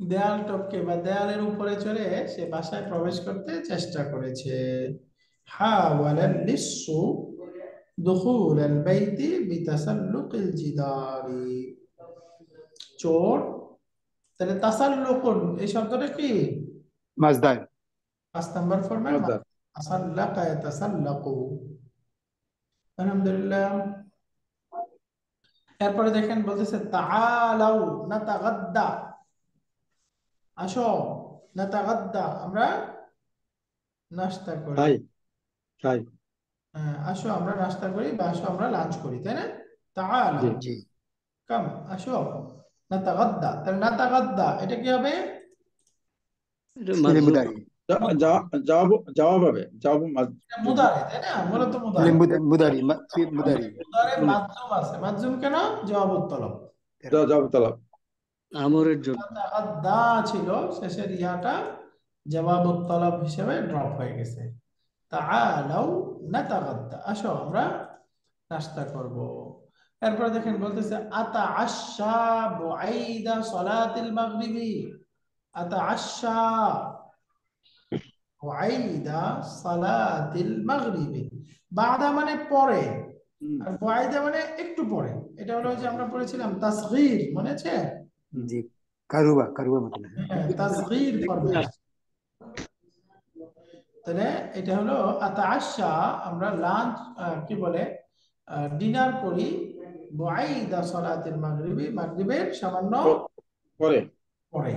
দেয়াল টপকে বা দেয়ালের উপরে চড়ে সে বাসায় প্রবেশ করতে চেষ্টা করেছে। হাওয়ালাল লিসসু দুখুলাল বাইতি বিতাসাল্লুকিল জিদারি। চোর। তাহলে তাসাল্লুকুন এই শব্দটা কি? মাজদার। 5 নাম্বার ফরম্যাট। মাজদার। তাসাল্লাকা ইয়াতাসাল্লাকু। আলহামদুলিল্লাহ। এরপরে দেখেন বলতেছে তাআলাউ নাতাগাদ্দা, আসো, নাতাগাদ্দা আমরা নাস্তা করি। খাই। আসো আমরা নাস্তা করি বা আসো আমরা লাঞ্চ করি, তাই না? তাআলাউ, জি। কাম, আসো, নাতাগাদ্দা। তাহলে নাতাগাদ্দা এটা কি হবে? এটা ফিলে মাজরুর। মুদারি। জবাব হবে। এটা মুদারে, তাই না? মূলত মুদারে। ফিলে মুদারি, মুদারি। মুদারে মাজজুম আছে। মাজজুম কেন? জওয়াবুত তলব। জবাব তলব। আমরের জন্য। নাতাগাদ্দা ছিল, শেষের ইয়াটা জওয়াবুত তলব হিসেবে ড্রপ হয়ে গেছে। তাআলাউ নাতাগাদ্দা, আসো আমরা নাস্তা করব। এরপর দেখেন বলতেছে আতাআশা বুআইদা সালাতিল মাগরিবি। আতাআশা বুআইদা সালাতিল মাগরিবি। বাদা মানে পরে, আর বুআইদা মানে একটু পরে। এটা হলো যে আমরা পড়েছিলাম তাসগীর, মনে আছে? জি, কারুবা মতন। হ্যাঁ, তাসগীর ফরম্যাট। তাহলে এটা হলো আতাআশা, আমরা লাঞ্চ কি বলে ডিনার করি। বুআইদা সালাতিল মাগরিবি, মাগরিবের সামান্য পরে। পরে।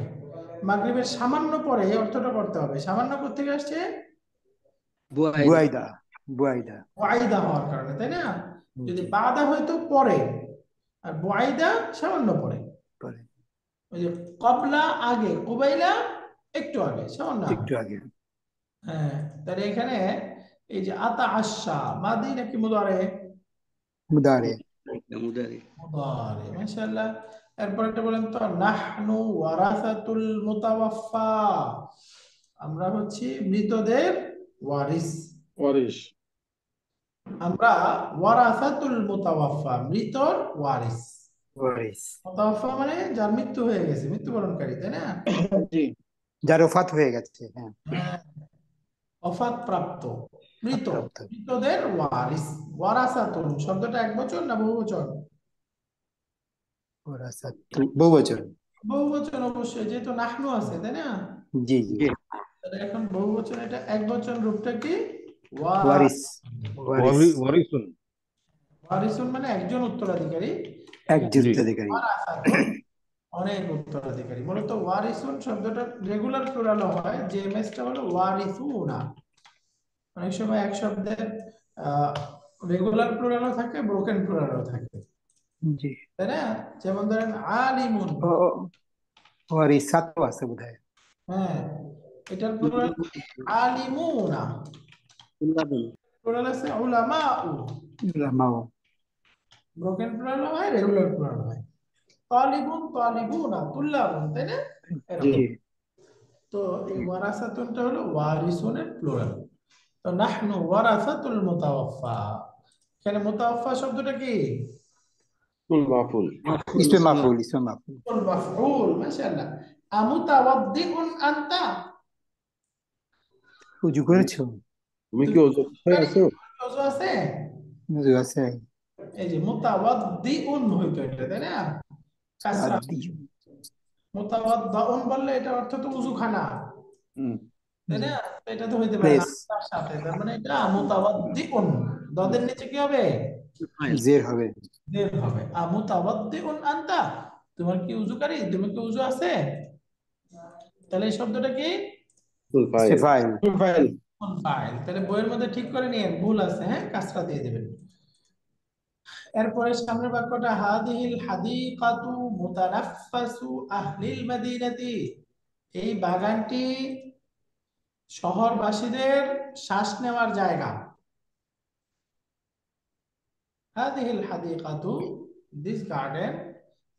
মাগরিবের সামান্য পরে এই অর্থটা করতে হবে। সামান্য কোথা থেকে আসছে? বুআইদা। বুআইদা হওয়ার কারণে, তাই না? যদি বাদা হয়তো পরে, আর বুআইদা সামান্য পরে। ওই যে ক্বাবলা আগে, কুবাইলা একটু আগে, সামান্য একটু আগে। হ্যাঁ, তাহলে এখানে এই যে আতাআশা মাদি নাকি মুদারে? মুদারে। মুদারি। মুদারে, মাশাআল্লাহ। এরপর একটা বলেন তো নাহনু ওয়ারাসাতুল মুতাওয়াফফা, আমরা হচ্ছি মৃতদের ওয়ারিস। আমরা ওয়ারাসাতুল মুতাওয়াফফা, মৃতর ওয়ারিস। মুতাওয়াফফা মানে যার মৃত্যু হয়ে গেছে, মৃত্যুবরণকারী, তাই না? জি। যার ওফাত হয়ে গেছে, হ্যাঁ। ওফাত প্রাপ্ত, মৃত, মৃতদের ওয়ারিস। ওয়ারাসাতুল শব্দটা একবচন না বহুবচন? বহুবচন। বহুবচন অবশ্যই, যেহেতু নাহনু আছে, তাই না? জি। তাহলে এখন বহুবচন, এটা একবচন রূপটা কি? ওয়ারিস। ওয়ারিসুন মানে একজন উত্তরাধিকারী। একজন উত্তরাধিকারী। অনেক উত্তরাধিকারী। মূলত ওয়ারিসুন শব্দটা রেগুলার প্লুরাল হয়, জেএমএসটা হলো ওয়ারিসুনা। অনেক সময় এক শব্দের রেগুলার প্লুরালও থাকে, ব্রোকেন প্লুরালও থাকে, জি। তাই না? যেমন ধরেন আলিমুন, ওয়ারিসাতও আছে বোধহয়। হ্যাঁ, এটার প্লুরাল আলিমুনা, প্লুরাল আছে উলামাউ। উলামাও। ব্রোকেন প্লুরাল হয়, রেগুলার প্লুরাল হয়। তালিবুন তালিবুনা, তুল্লাবুন, তাই না? জি। জি। তো এই ওয়ারাসাতুনটা হলো ওয়ারিসুনের প্লুরাল। তো নাহনু ওয়ারাসাতুল মুতাওয়াফফা। এখানে মুতাওয়াফফা শব্দটা কি? মাফুল। ইসমে মাফউল, ইসমে মাফউল। ইসমুল মাফউল, মাশাআল্লাহ। আমুতাওয়াদ্দিউন আনতা, উজু করেছো? তুমি কি ওযু করে আছো? ওযু আছে? উজু আছে। এই যে মুতাওয়াদ্দিউন হইতো এটা, তাই না? কাসরা। আদি। মুতাওয়াদ্দাউন বললে এটা অর্থ তো উযুখানা, তাই না? তো এটা তো হইতে পারে না প্লেস। তার সাথে, তার মানে এটা মুতাওয়াদ্দিউন, দাদের নিচে কি হবে? জের হবে। জের হবে। আমুতাওয়াদ্দিউন আনতা, তোমার কি উযুকারী, তুমি কি উযু আছে? তাহলে এই শব্দটা কি? ইসমে ফাইল। ফাইল। ফাইল। তাহলে বইয়ের মধ্যে ঠিক করে নিয়েন, ভুল আছে, হ্যাঁ, কাসরা দিয়ে দিবেন। এরপরে সামনের বাক্যটা হাদিহিল হাদিকাতু মুতানাফফাসু আহলিল মাদিনাতি, এই বাগানটি শহরবাসীদের শ্বাস নেওয়ার জায়গা। হাদিহিল হাদিকাতু, দিস গার্ডেন,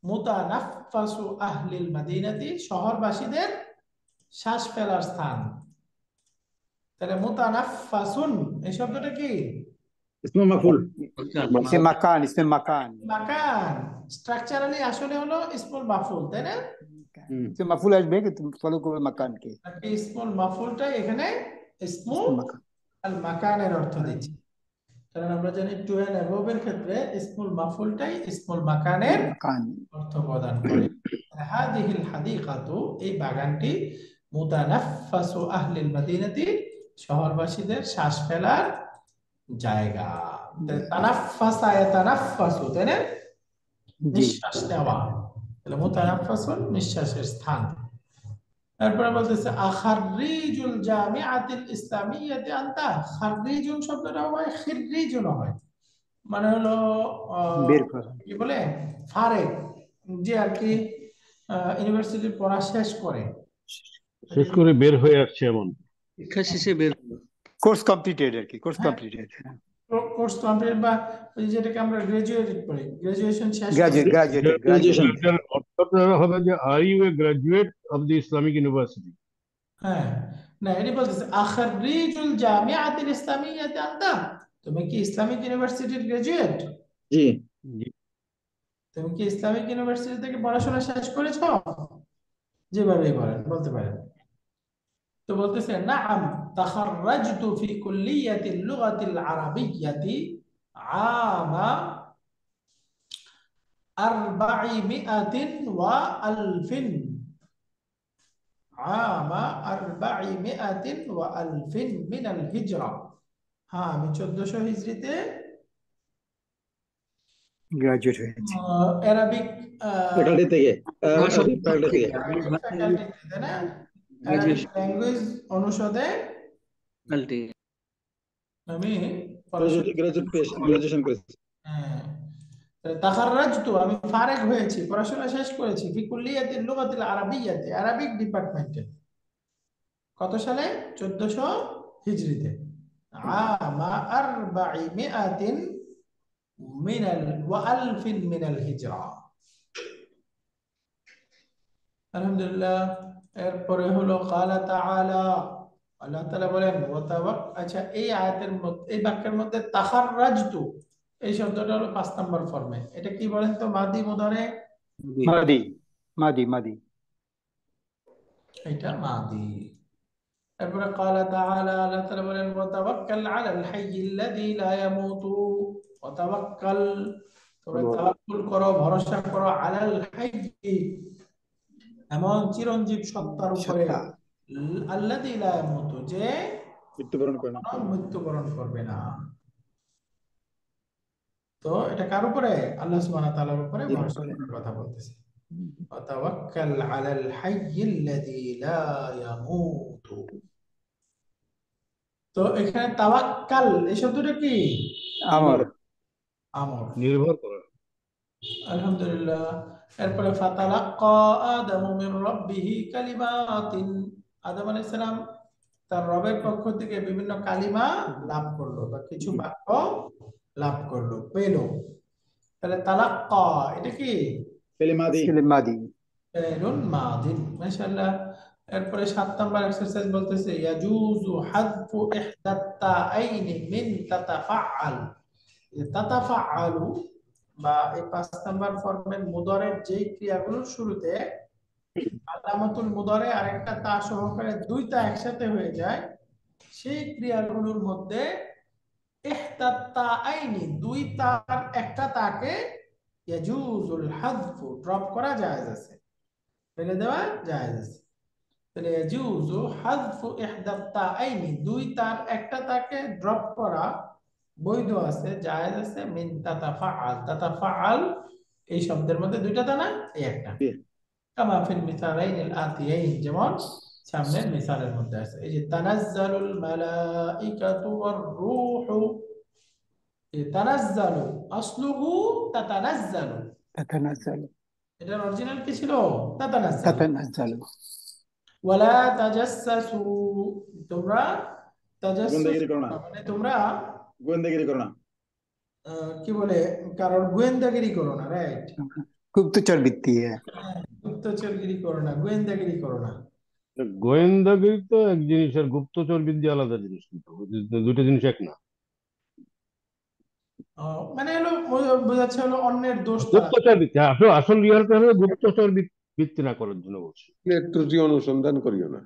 মুতানাফফাসু আহলিল মাদিনাতি, শহরবাসীদের শ্বাস ফেলার স্থান। তাহলে মুতানাফফাসুন এই শব্দটা কি? ইসমে মাফুল। ইসমে মাকান, ইসমে মাকান। মাকান। স্ট্রাকচারালি আসলে হলো ইসমুল মাফউল, তাই না? ইসমে মাফুল আসবে কিন্তু ফলো করবে মাকানকে। নাকি ইসমুল মাফউলটা এখানে ইসমু ইসমে মাকান। আল মাকানের অর্থ দিচ্ছে। কারণ আমরা জানি টু এন্ড অ্যাবভের ক্ষেত্রে ইসমুল মাফউলটাই ইসমুল মাকানের মাকান। অর্থ প্রদান করে। হাদিহিল হাদিকাতু, এই বাগানটি, মুতানাফফাসু আহলিল মাদিনাতি, শহরবাসীদের শ্বাস ফেলার জায়গা। তানাফফাসা ইয়াতানাফফাসু, তাই না? জি। নিঃশ্বাস নেওয়া। তাহলে মুতানাফফাসুন নিঃশ্বাসের স্থান। তারপরে বলতেছে আখাররিজুল জামিআতিল ইসলামিয়াতি আনতা। খাররিজুন শব্দটা হয় খিররিজুন হয়, মানে হলো বের করা। কি বলে, ফারেক, যে আর কি ইউনিভার্সিটির পড়া শেষ করে, শেষ করে বের হয়ে আসছে এমন। শিক্ষা শেষে বের হলো। কোর্স কমপ্লিটেড আর কি, কোর্স কমপ্লিটেড। কোর্স কমপ্লিট, বা ওই যেটাকে আমরা গ্রাজুয়েটেড বলি, গ্রাজুয়েশন শেষ করে। Graduate, graduated, graduation. গ্রাজুয়েট। অর্থটা হবে যে are you a graduate of the Islamic university. হ্যাঁ, না, এটি বলতেছে আখাররিজুল জামিআতিল ইসলামিয়াতি আনতা, তুমি কি ইসলামিক ইউনিভার্সিটির গ্রাজুয়েট? জি। তুমি কি ইসলামিক ইউনিভার্সিটি থেকে পড়াশোনা শেষ করেছো? যেভাবেই বলেন, বলতে পারেন। তো বলতেছে নাআম তাখাররাজতু ফি কুল্লিয়াতিল লুগাতিল আরাবিয়্যাতি আমা 400 ওয়া আলফিন। আমা 400 ওয়া আলফিন মিনাল হিজরা। হ্যাঁ, আমি 1400 হিজরিতে গ্রাজুয়েট হয়েছে। অ্যারাবিক ফ্যাকাল্টি থেকে ফ্যাকাল্টি থেকে ফ্যাকাল্টি, তাই না? অ্যারাবিক ল্যাঙ্গুয়েজ অনুষদে আমি পড়াশোনা, গ্রাজুয়েশন করেছি। হ্যাঁ, তাখাররাজতু আমি ফারেগ হয়েছি, পড়াশোনা শেষ করেছি, ফি কুল্লিয়াতিল লুগাতিল আরাবিয়্যাতি, আরবিক ডিপার্টমেন্টে। কত সালে? 1400 হিজরিতে। আমা 400 মিনাল ওয়া আলফিন মিনাল হিজরা। আলহামদুলিল্লাহ। এরপরে হলো ক্বালা তাআলা, আল্লাহ তাআলা বলেন আচ্ছা, এই আয়াতের মধ্যে, এই বাক্যের মধ্যে তাখাররাজতু এই শব্দটা হলো 5 নম্বর ফর্মে। এটা কি বলেন তো? মাদি মুদারে? মাদি, মাদি, মাদি। এটা মাদি। এরপরে ক্বালা তাআলা, আল্লাহ তাআলা বলেন ওয়া তাওয়াক্কাল আলাল হাইয়্যিল্লাযী লা ইয়ামুতু। ওয়া তাওয়াক্কাল, তোমরা তাওয়াক্কুল করো, ভরসা করো, আলাল হাইয়্যি, এমন চিরঞ্জীব সত্তার উপরে, আল্লাযী লা ইয়ামুতু, যে মৃত্যুবরণ করে না। মৃত্যুবরণ করবে না। তো এটা কার উপরে? আল্লাহ সুবহানাহু ওয়া তাআলার উপরে ভরসা করার কথা বলতেছে। ওয়াতাওয়াক্কাল আলাল হাইয়্যিল্লাযী লা ইয়ামুতু। তো এখানে তাওয়াক্কাল এই শব্দটা কি? আমর। আমর। নির্ভর করা। আলহামদুলিল্লাহ। এরপরে ফাতালাক্কা আদামু মির রাব্বিহি কালিমাতিন, আদম আলাইহিস সালাম তার রবের পক্ষ থেকে বিভিন্ন কালিমা লাভ করলো বা কিছু বাক্য লাভ করলো, পেল। তাহলে তালাক্কা এটা কি? كلمة ছেলে মাদি। ফেলুন মাদিন, মাশাআল্লাহ। এরপরে 7 নাম্বার এক্সারসাইজ বলতেছে ইয়াজুজু হাযফু ইহদাত তাআইনি মিন তাতাফাআল। তাতাফাআলু বা এই 5 নাম্বার ফর্মের মুদারের যেই ক্রিয়াগুলোর শুরুতে আলামাতুল মুদারে আরেকটা তা সহকারে দুইটা একসাথে হয়ে যায়, সেই ক্রিয়াগুলোর মধ্যে ইহদাত তাআইনি দুই তার একটা তাকে ইয়াজুজুল হাযফু ড্রপ করা জায়েজ আছে, ফেলে দেওয়া জায়েজ আছে। তাহলে ইয়াজুজু হাযফু ইহদাত তাআইনি দুই তার একটা তাকে ড্রপ করা বৈধ আছে, জায়েজ আছে। মিন তাতাফাআল, তাতাফাআল এই শব্দের মধ্যে দুইটা তা না, এই একটা। কামা ফিল মিসালাইনিল আতিয়াইন, যেমন সামনের মিসালের মধ্যে আছে। এই যে তানাজ্জালুল মালাইকাতু ওয়ার রূহু, এই তানাজ্জালু আসলুহু তাতানাজ্জালু, তাতানাজ্জালু। এটার অরিজিনাল কি ছিল? তাতানাজ্জালু। তাতানাজ্জালু। ওয়ালা তাজাসসু, তোমরা তাজাসসুস গোয়েন্দাগিরি করো না, মানে তোমরা গোয়েন্দাগিরি করো না। কি বলে, কারোর গোয়েন্দাগিরি করো না, রাইট? গুপ্তচর বৃত্তি। হ্যাঁ। গুপ্তচরগিরি করো না, গোয়েন্দাগিরি করো না। গোয়েন্দাগিরি তো এক জিনিস, আর গুপ্তচর বিদ্যা আলাদা জিনিস, কিন্তু দুটো জিনিস এক না। মানে হলো বোঝাচ্ছে হলো অন্যের দোষ তালাশ। গুপ্তচর বৃত্তি, আসল আসল রিয়ালটা হলো গুপ্তচর বৃত্তি না করার জন্য বলছি। ত্রুটি অনুসন্ধান করিও না,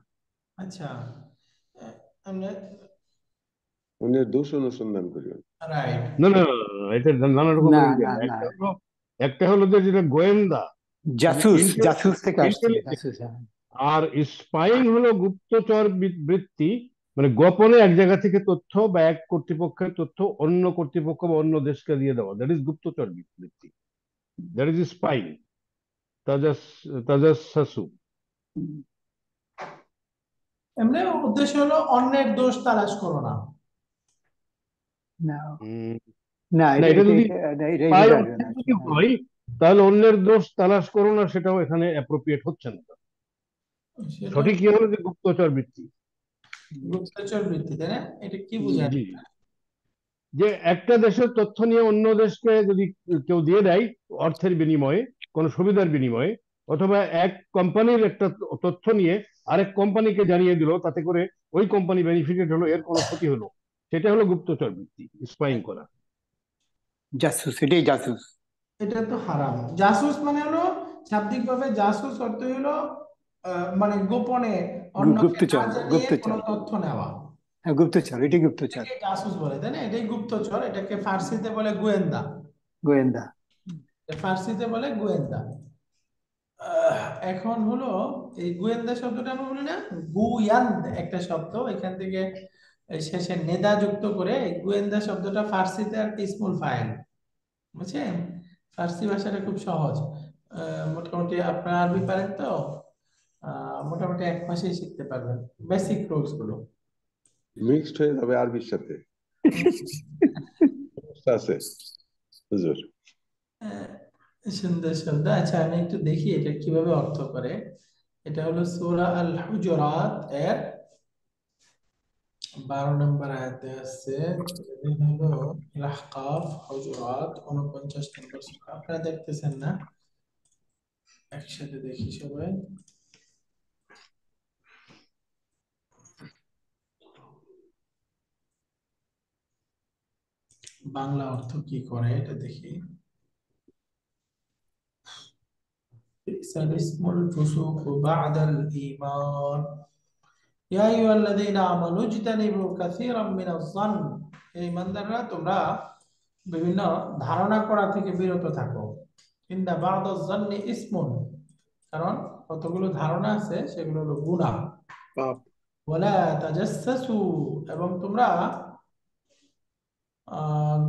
আচ্ছা, অন্যের দোষ অনুসন্ধান করিও না। রাইট। না না, এটা নানা রকম না ইন্ডিয়ান। না না, একটা হলো যে যেটা গোয়েন্দা, জাসুস, Intel- জাসুস থেকে আসছে, intelligence। জাসুস। হ্যাঁ। আর স্পাইং হলো গুপ্তচর বৃত্তি, মানে গোপনে এক জায়গা থেকে তথ্য বা এক কর্তৃপক্ষের তথ্য অন্য কর্তৃপক্ষ বা অন্য দেশকে দিয়ে দেওয়া, দ্যাট ইজ গুপ্তচর বৃত্তি, দ্যাট ইজ স্পাইং। তাজাসসু। এমনি উদ্দেশ্য হলো অন্যের দোষ তালাশ করো না। না উম, না, না, এটা যদি এটাই স্পাই বোঝার জন্য যদি হয়, তাহলে অন্যের দোষ তালাশ করো না, সেটাও এখানে অ্যাপ্রোপ্রিয়েট হচ্ছে না। সেটা সঠিক কি হলো যে গুপ্তচর বৃত্তি। গুপ্তচর বৃত্তি, তাই না? এটা কি বোঝায়? জি, যে একটা দেশের তথ্য নিয়ে অন্য দেশকে যদি কেউ দিয়ে দেয় অর্থের বিনিময়ে, কোনো সুবিধার বিনিময়ে, অথবা এক কোম্পানির একটা তথ্য নিয়ে আরেক কোম্পানিকে জানিয়ে দিল, তাতে করে ওই কোম্পানি বেনিফিটেড হলো, এর কোনো ক্ষতি হলো, সেটা হলো গুপ্তচর বৃত্তি, স্পাইং করা। জাসুস, এটাই জাসুস। এটা তো হারাম। জাসুস মানে হলো শাব্দিক ভাবে জাসুস অর্থ হলো মানে গোপনে অন্যকে না গুপ্তচর, জানিয়ে কোনো গুপ্তচর। তথ্য নেওয়া, হ্যাঁ, গুপ্তচর, এটাই গুপ্তচর, এটাকে জাসুস বলে, তাই না? এটাই গুপ্তচর। এটাকে ফার্সিতে বলে গোয়েন্দা, গোয়েন্দা। ফার্সিতে বলে গোয়েন্দা। এখন হলো এই গোয়েন্দা শব্দটা আমরা বলি না, গুয়ান্দ একটা শব্দ, এখান থেকে এই শেষে নেদা যুক্ত করে এই গোয়েন্দা শব্দটা ফার্সিতে আর কি ইসমুল ফাইল, বুঝছেন? ফার্সি ভাষাটা খুব সহজ। মোটামুটি আপনার আরবি পারেন তো, মোটামুটি এক মাসেই শিখতে পারবেন বেসিক রুলস গুলো। মিক্সড হয়ে যাবে আরবির সাথে, সমস্যা আছে হুজুর। আহ, সুন্দর শব্দ। আচ্ছা, আমি একটু দেখি এটা কিভাবে অর্থ করে। এটা হলো সূরা আল হুজুরাত এর 12 নম্বর আয়াতে আছে। এটা হলো আহকাফ হুজুরাত 49 নম্বর সূরা। আপনারা দেখতেছেন না? একসাথে দেখি সবাই। বাংলা অর্থ কি করে এটা দেখি। বি'সাল ইসমুল ফুসুকু বা'দাল ঈমান ইয়া আইয়ুহাল্লাযীনা আমানু ইজতানিবু কাসীরাম মিনাজ যন্ন, এই ইমানদাররা তোমরা বিভিন্ন ধারণা করা থেকে বিরত থাকো। ইন্না বা'দাজ যন্নি ইসমুন, কারণ কতগুলো ধারণা আছে সেগুলো হলো গুনাহ। পাপ। ওয়ালা তাজাসসু, এবং তোমরা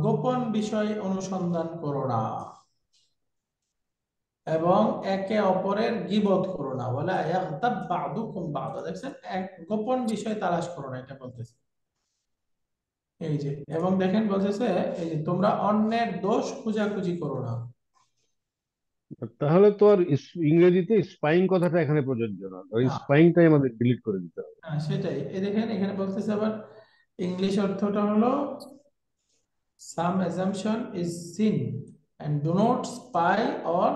গোপন বিষয় অনুসন্ধান করো না। এবং একে অপরের গীবত করো না, ওয়ালা ইয়াগতাব বা'দুকুম বা'দা। দেখছেন, এক গোপন বিষয় তালাশ করো না, এটা বলতেছে। এই যে, এবং দেখেন বলতেছে এই যে তোমরা অন্যের দোষ খোঁজাখুঁজি করো না। তাহলে তো আর ইংরেজিতে স্পাইং কথাটা এখানে প্রযোজ্য না, ওই না, স্পাইংটাই আমাদের ডিলিট করে দিতে হবে। হ্যাঁ, সেটাই। এই দেখেন এখানে বলতেছে আবার ইংলিশ অর্থটা হলো some assumption is sin and do not spy or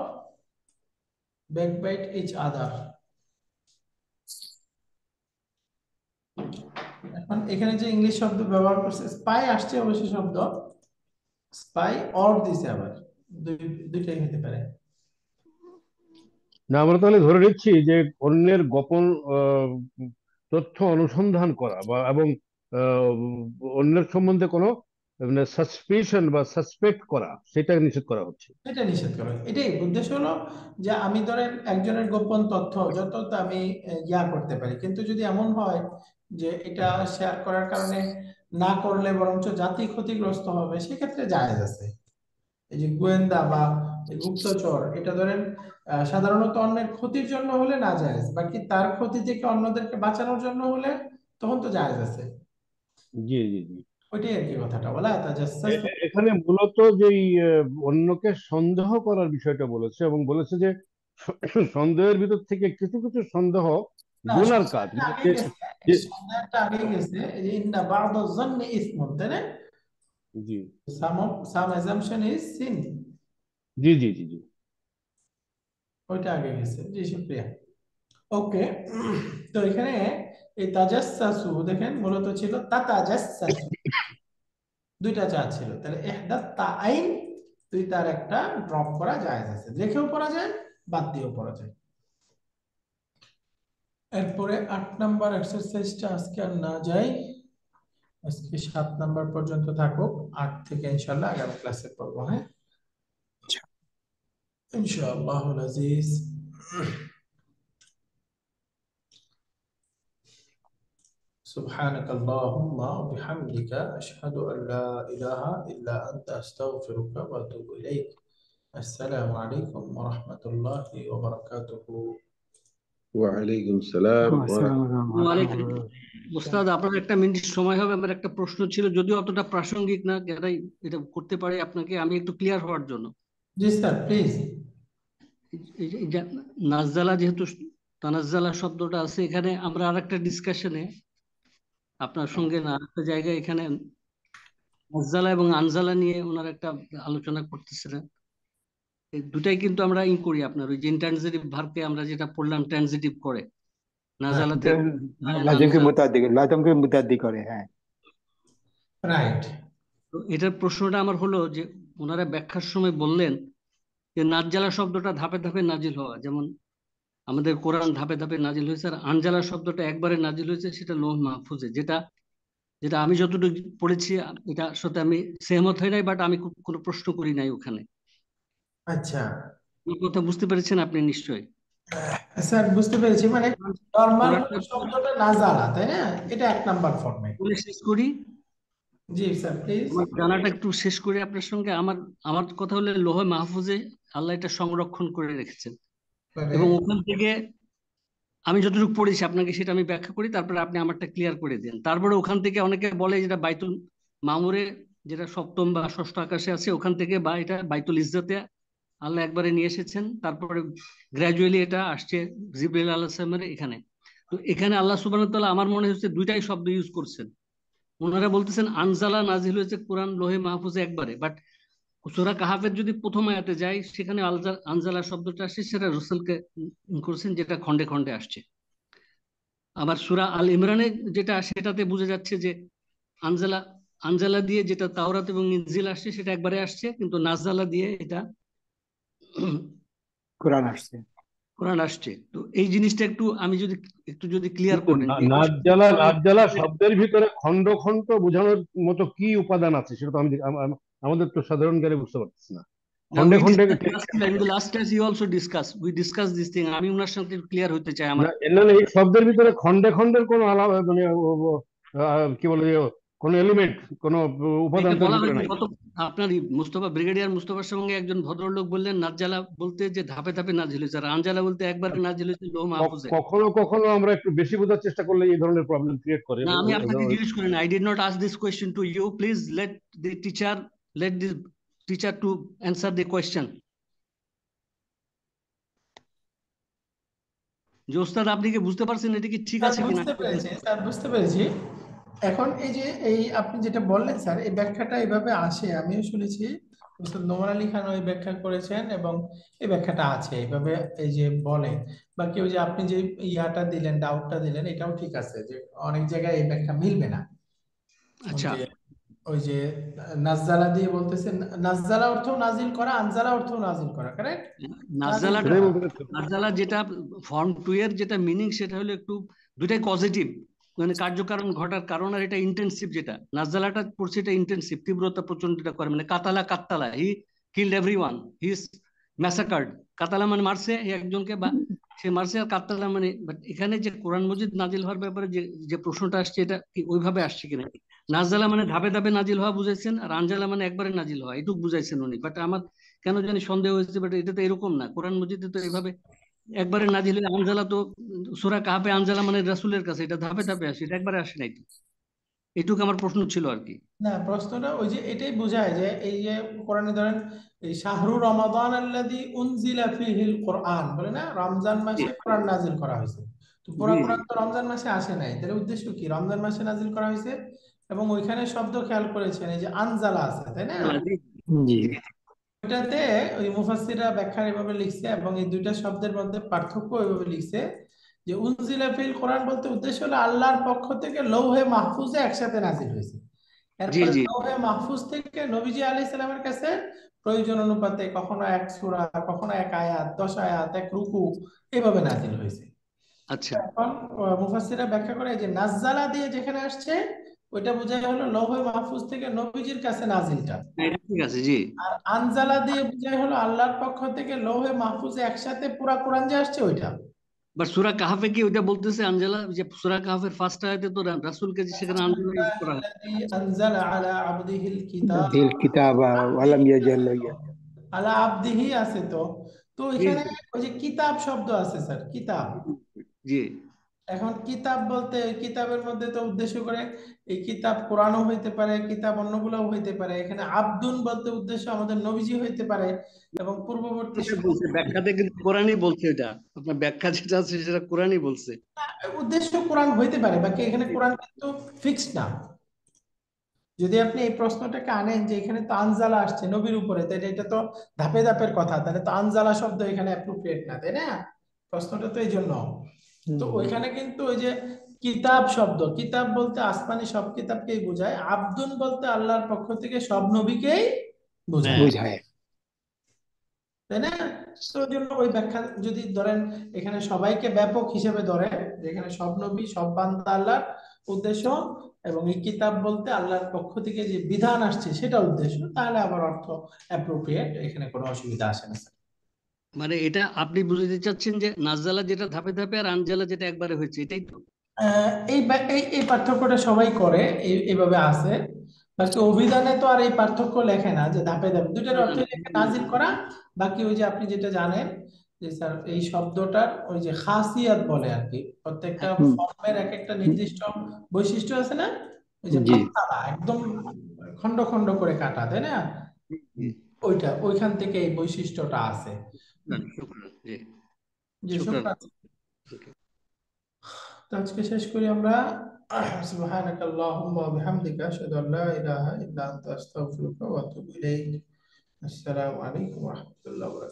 backbite each other। এখন এখানে যে ইংলিশ শব্দ ব্যবহার করছে, স্পাই আসছে অবশ্যই শব্দ, স্পাই অর দিছে আবার, দুইটাই হতে পারে। না, আমরা তাহলে ধরে নিচ্ছি যে অন্যের গোপন তথ্য অনুসন্ধান করা বা এবং আহ, অন্যের সম্বন্ধে কোনো মানে সাসপিশন বা সাসপেক্ট করা, সেটা নিষেধ করা হচ্ছে। এটা নিষেধ করা, এটাই উদ্দেশ্য হলো যে আমি ধরেন একজনের গোপন তথ্য যত তা আমি ইয়া করতে পারি, কিন্তু যদি এমন হয় যে এটা শেয়ার করার কারণে না করলে বরঞ্চ জাতি ক্ষতিগ্রস্ত হবে, সেক্ষেত্রে জায়েজ আছে। এই যে গোয়েন্দা বা এই গুপ্তচর, এটা ধরেন সাধারণত অন্যের ক্ষতির জন্য হলে না জায়েজ, বাকি তার ক্ষতি থেকে অন্যদেরকে বাঁচানোর জন্য হলে তখন তো জায়েজ আছে। জি জি জি। ওইটাই আর কি কথাটা বলা, তাজাসসুস। এখানে মূলত যেই অন্যকে সন্দেহ করার বিষয়টা বলেছে এবং বলেছে যে সন্দেহের ভিতর থেকে কিছু কিছু সন্দেহ না, গুনার কাজ, সন্দেহটা আগে গেছে, যে- সন্দেহটা আগে গেছে। এই যে ইন্না বা'দা যন্নি ইসমুন, তাই না? জি Some assumption is sin, জি জি জি জি। ওইটা আগে গেছে। জি শুকরিয়া। ওকে, তো এখানে এই তাজাসসু দেখেন মূলত ছিল তাতাজাসসু, দুইটা চা ছিল, তাহলে ইহদা তাআইন, দুই তার একটা ড্রপ করা জায়েজ আছে, রেখেও পড়া যায়, বাদ দিয়েও পড়া যায়। এরপরে 8 নাম্বার এক্সারসাইজটা আজকে আর না যাই, আজকে 7 নাম্বার পর্যন্ত থাকুক, 8 থেকে ইনশাআল্লাহ আগামী ক্লাসে পড়বো। হ্যাঁ, ইনশাআল্লাহুল আজিজ। سبحانك اللهم وبحمدك أشهد أن لا إله إلا أنت أستغفرك وأتوب إليك। السلام عليكم ورحمة الله وبركاته। ওয়ালাইকুম সালাম ওয়া রাহমাতুল্লাহ। ওয়ালাইকুম ওস্তাদ, আপনার একটা মিনিট সময় হবে? আমার একটা প্রশ্ন ছিল, যদিও অতটা প্রাসঙ্গিক না, যারাই এটা করতে পারে, আপনাকে আমি একটু ক্লিয়ার হওয়ার জন্য। জি স্যার, প্লিজ। এই যে নাজ্জালা, যেহেতু তানাজ্জালা শব্দটা আছে এখানে, আমরা আরেকটা ডিসকাশনে আপনার সঙ্গে না একটা জায়গায় এখানে নাজ্জালা এবং আনজালা নিয়ে ওনার একটা আলোচনা করতেছিলেন। এই দুটাই কিন্তু আমরা করি, আপনার ওই যে ইন্ট্রানজিটিভ ভার্বকে আমরা যেটা পড়লাম ট্রানজিটিভ করে, নাজালা থেকে লাজমকে আনজালা। মুতাদ্দি করে, হ্যাঁ। রাইট। তো এটার প্রশ্নটা আমার হলো যে ওনারা ব্যাখ্যার সময় বললেন যে নাজ্জালা শব্দটা ধাপে ধাপে নাজিল হওয়া, যেমন আমাদের কোরআন ধাপে ধাপে নাজিল হয়েছে, আর আনজালা শব্দটা একবারে নাজিল হয়েছে, সেটা লৌহ মাহফুজে। যেটা যেটা আমি যতটুকু পড়েছি, এটার সাথে আমি সেহমত হই নাই, বাট আমি কোনো প্রশ্ন করি নাই ওখানে। আচ্ছা আমার কথা বুঝতে পেরেছেন আপনি নিশ্চয়ই? স্যার, বুঝতে পেরেছি। মানে নরমাল কোরআনটা শব্দটা নাজালা, তাই না? এটা 1 নাম্বার ফরম্যাট। বলে শেষ করি, জি স্যার, প্লিজ। আমার জানাটা একটু শেষ করি আপনার সঙ্গে। আমার আমার কথা হলো লৌহ মাহফুজে আল্লাহ এটা সংরক্ষণ করে রেখেছেন, এবং ওখান থেকে আমি যতটুকু পড়েছি আপনাকে সেটা আমি ব্যাখ্যা করি, তারপরে আপনি আমারটা ক্লিয়ার করে দেন। তারপরে ওখান থেকে অনেকে বলে যেটা বাইতুল মামুরে, যেটা সপ্তম বা ষষ্ঠ আকাশে আছে, ওখান থেকে, বা এটা বাইতুল ইজ্জতে আল্লাহ একবারে নিয়ে এসেছেন, তারপরে গ্র্যাজুয়ালি এটা আসছে জিবরাইল আলাইহিস সালামের এখানে। তো এখানে আল্লাহ সুবহানাহু ওয়া তাআলা আমার মনে হচ্ছে দুইটাই শব্দ ইউজ করছেন। ওনারা বলতেছেন আনজালা নাজিল হয়েছে কোরআন লোহে মাহফুজে একবারে, বাট সূরা কাহাফের যদি প্রথম আয়াতে যাই, সেখানে আনজালা শব্দটা আসছে, সেটা রাসূলকে করছেন, যেটা খন্ডে খন্ডে আসছে। আবার সূরা আল ইমরানে যেটা, সেটাতে বোঝা যাচ্ছে যে আনজালা আনজালা দিয়ে যেটা তাওরাত এবং ইনজিল আসছে সেটা একবারে আসছে, কিন্তু নাজালা দিয়ে এটা কোরআন আসছে। কোরআন আসছে। তো এই জিনিসটা আমি যদি ক্লিয়ার কিন্তু করেন যে নাজ্জালা শব্দের ভিতরে খন্ড খন্ড বোঝানোর মতো কি উপাদান আছে, সেটা তো আমাদের তো সাধারণ জ্ঞানে বুঝতে পারতেছি না। খন্ডে খন্ডে we discuss this thing, আমি ওনার সাথে ক্লিয়ার হতে চাই। আমার না, এই শব্দের ভিতরে খন্ডে খন্ডের কোনো আলাদা মানে কি বলে কোন এলিমেন্ট, কোন উপাদান এটা তার বলা ভিতরে হয়নি নাই। গত আপনার ব্রিগেডিয়ার মুস্তফার সঙ্গে একজন ভদ্রলোক বললেন নাজ্জালা বলতে যে ধাপে ধাপে নাজিল হয়েছে, আর আনজালা বলতে একবারে নাজিল হয়েছে লৌহ মাহফুজে। কখনো কখনো আমরা একটু বেশি বোঝার চেষ্টা করলে এই ধরনের প্রবলেম ক্রিয়েট করে। না, আমি আপনাকে জিজ্ঞেস করি না, I did not ask this question to you, please let the teacher to answer the question. যে ওস্তাদ আপনি কি বুঝতে পারছেন এটা কি ঠিক আছে কিনা? বুঝতে পেরেছি স্যার, বুঝতে পেরেছি। এখন এই আপনি যেটা বললেন স্যার, এই ব্যাখ্যাটা এইভাবে আসে, আমিও শুনেছি ওস্তাদ নোমান আলী খান ওই ব্যাখ্যা করেছেন এবং এই ব্যাখ্যাটা আছে এইভাবে, এই যে বলে। বাকি ওই যে আপনি যে ইয়াটা দিলেন, ডাউটটা দিলেন, এটাও ঠিক আছে যে অনেক জায়গায় এই ব্যাখ্যা মিলবে না। আচ্ছা, ওই যে নাজ্জালা দিয়ে বলতেছে, নাজ্জালা অর্থ নাজিল করা, আনজালা অর্থ নাজিল করা, কারেক্ট? নাজ্জালা যেটা ফর্ম 2 এর যেটা মিনিং সেটা হলো একটু দুটাই পজিটিভ, মানে কার্যকারণ ঘটার কারণ, আর এটা ইন্টেনসিভ। যেটা নাজ্জালাটা পড়ছে এটা ইন্টেনসিভ, তীব্রতা প্রচন্ডটা করে, মানে কাতালা he killed everyone, he is massacred. কাতালা মানে মারছে একজনকে, বা সে মারছে, আর কাতালা মানে, বাট এখানে যে কোরআন মজিদ নাজিল হওয়ার ব্যাপারে যে প্রশ্নটা আসছে, এটা কি ওইভাবে আসছে কিনা? নাজ্জালা মানে ধাপে ধাপে নাজিল হওয়া বুঝাইছেন, আর আনজালা মানে একবারে নাজিল হওয়া, এটুকু বুঝাইছেন উনি। বাট আমার কেন জানি সন্দেহ হয়েছে, বাট এটা তো এরকম না, কোরআন মজিদে তো এইভাবে একবারে নাজিল হলে, আনজালা তো সূরা কাহফে আনজালা মানে রাসূলের কাছে, এটা ধাপে ধাপে আসে, এটা একবারে আসে নাই তো। এটুকু আমার প্রশ্ন ছিল আর কি। না, প্রশ্নটা ওই যে এটাই বোঝায় যে এই যে কোরআনে ধরেন এই শাহরু রমাদান আল্লাযী উনজিলা ফীহিল কোরআন বলে না, রমজান মাসে কোরআন নাজিল করা হয়েছে। তো পুরো জি, কোরআন তো রমজান মাসে আসে নাই, তাহলে উদ্দেশ্য কি? রমজান মাসে নাজিল করা হয়েছে। এবং ওইখানে শব্দ খেয়াল করেছেন, এই যে আনজালা আছে, তাই না? জি এটাতে ওই মুফাসসিররা ব্যাখ্যা এভাবে লিখছে, এবং এই দুইটা শব্দের মধ্যে পার্থক্য এভাবে লিখছে যে উনজিলা ফিল কোরআন বলতে উদ্দেশ্য হলো আল্লাহর পক্ষ থেকে লৌহে মাহফুজে একসাথে নাজিল হয়েছে। এরপরে জি, লৌহে মাহফুজ থেকে নবীজি আলাইহিস সালামের কাছে প্রয়োজন অনুপাতে কখনো এক সূরা, কখনো এক আয়াত, 10 আয়াত, এক রুকু, এভাবে নাজিল হয়েছে। আচ্ছা, এখন মুফাসসিররা ব্যাখ্যা করে যে নাজ্জালা দিয়ে যেখানে আসছে ওইটা বোঝায় হলো লৌহে মাহফুজ থেকে নবীজির কাছে নাজিলটা, এটা ঠিক আছে। জি, আর আনজালা দিয়ে বোঝায় হলো আল্লাহর পক্ষ থেকে লৌহে মাহফুজে একসাথে পুরা কোরআন যে আসছে ওইটা। বাট সূরা কাহফে কি ওইটা বলতেছে আনজালা, যে সূরা কাহফের ফার্স্ট আয়াতে তো রাসূলকে যে সেখানে আনজালা ইউজ করা হয়। আনজালা আলা আবদিহিল কিতাব, দিল কিতাব ওয়ালাম ইয়াজাল আলা আবদিহি আছে তো। তো জি, এখানে ওই যে কিতাব শব্দ আছে স্যার, কিতাব। জি, এখন কিতাব বলতে ওই কিতাবের মধ্যে তো উদ্দেশ্য করে এই কিতাব কোরআনও হইতে পারে, কিতাব অন্যগুলোও হইতে পারে। এখানে আব্দুন বলতে উদ্দেশ্য আমাদের নবীজি হইতে পারে, এবং পূর্ববর্তী বলছে ব্যাখ্যাতে কিন্তু কোরআনই বলছে, এটা আপনার ব্যাখ্যা যেটা আছে সেটা কোরআনই বলছে। উদ্দেশ্য কোরআন হইতে পারে, বাকি এখানে কোরআন কিন্তু ফিক্সড না। যদি আপনি এই প্রশ্নটাকে আনেন যে এখানে তো আনজালা আসছে নবীর উপরে, তাহলে এটা তো ধাপে ধাপের কথা, তাহলে তো আনজালা শব্দ এখানে অ্যাপ্রোপ্রিয়েট না, তাই না? প্রশ্নটা তো এই জন্য। তো ওইখানে কিন্তু ওই যে কিতাব শব্দ, কিতাব বলতে আসমানি সব কিতাবকেই বোঝায়, আব্দুন বলতে আল্লাহর পক্ষ থেকে সব নবীকেই বোঝায়, বুঝায়। তাই না? তো ওই জন্য ওই ব্যাখ্যা যদি ধরেন এখানে সবাইকে ব্যাপক হিসেবে ধরে, যেখানে সব নবী সব বান্দা আল্লাহর উদ্দেশ্য, এবং এই কিতাব বলতে আল্লাহর পক্ষ থেকে যে বিধান আসছে সেটা উদ্দেশ্য, তাহলে আবার অর্থ অ্যাপ্রোপ্রিয়েট, এখানে কোনো অসুবিধা আসে না। মানে এটা আপনি বুঝতে চাচ্ছেন যে নাজ্জালা যেটা ধাপে ধাপে, আর আনজালা যেটা একবারে হয়েছে, এটাই তো? এই পার্থক্যটা সবাই করে, এইভাবে আছে। বাকি অভিধানে তো আর এই পার্থক্য লেখে না যে ধাপে ধাপে, দুইটার অর্থ লেখে নাজিল করা। বাকি ওই যে আপনি যেটা জানেন যে স্যার এই শব্দটার ওই যে খাসিয়াত বলে আর কি, প্রত্যেকটা ফর্মের এক একটা নির্দিষ্ট বৈশিষ্ট্য আছে না, ওই যে পাতালা একদম খন্ড খন্ড করে কাটা, তাই না? ওইটা ওইখান থেকে এই বৈশিষ্ট্যটা আছে। জি, শুকরান। তো আজকে শেষ করি আমরা। সুবহানাক আল্লাহুম্মা ওয়া বিহামদিকা আশহাদু আল্লা ইলাহা ইল্লা আনতা আস্তাগফিরুকা ওয়া আতুবু ইলাইক। আসসালামু আলাইকুম ওয়া রাহমাতুল্লাহি ওয়া বারাকাতুহু।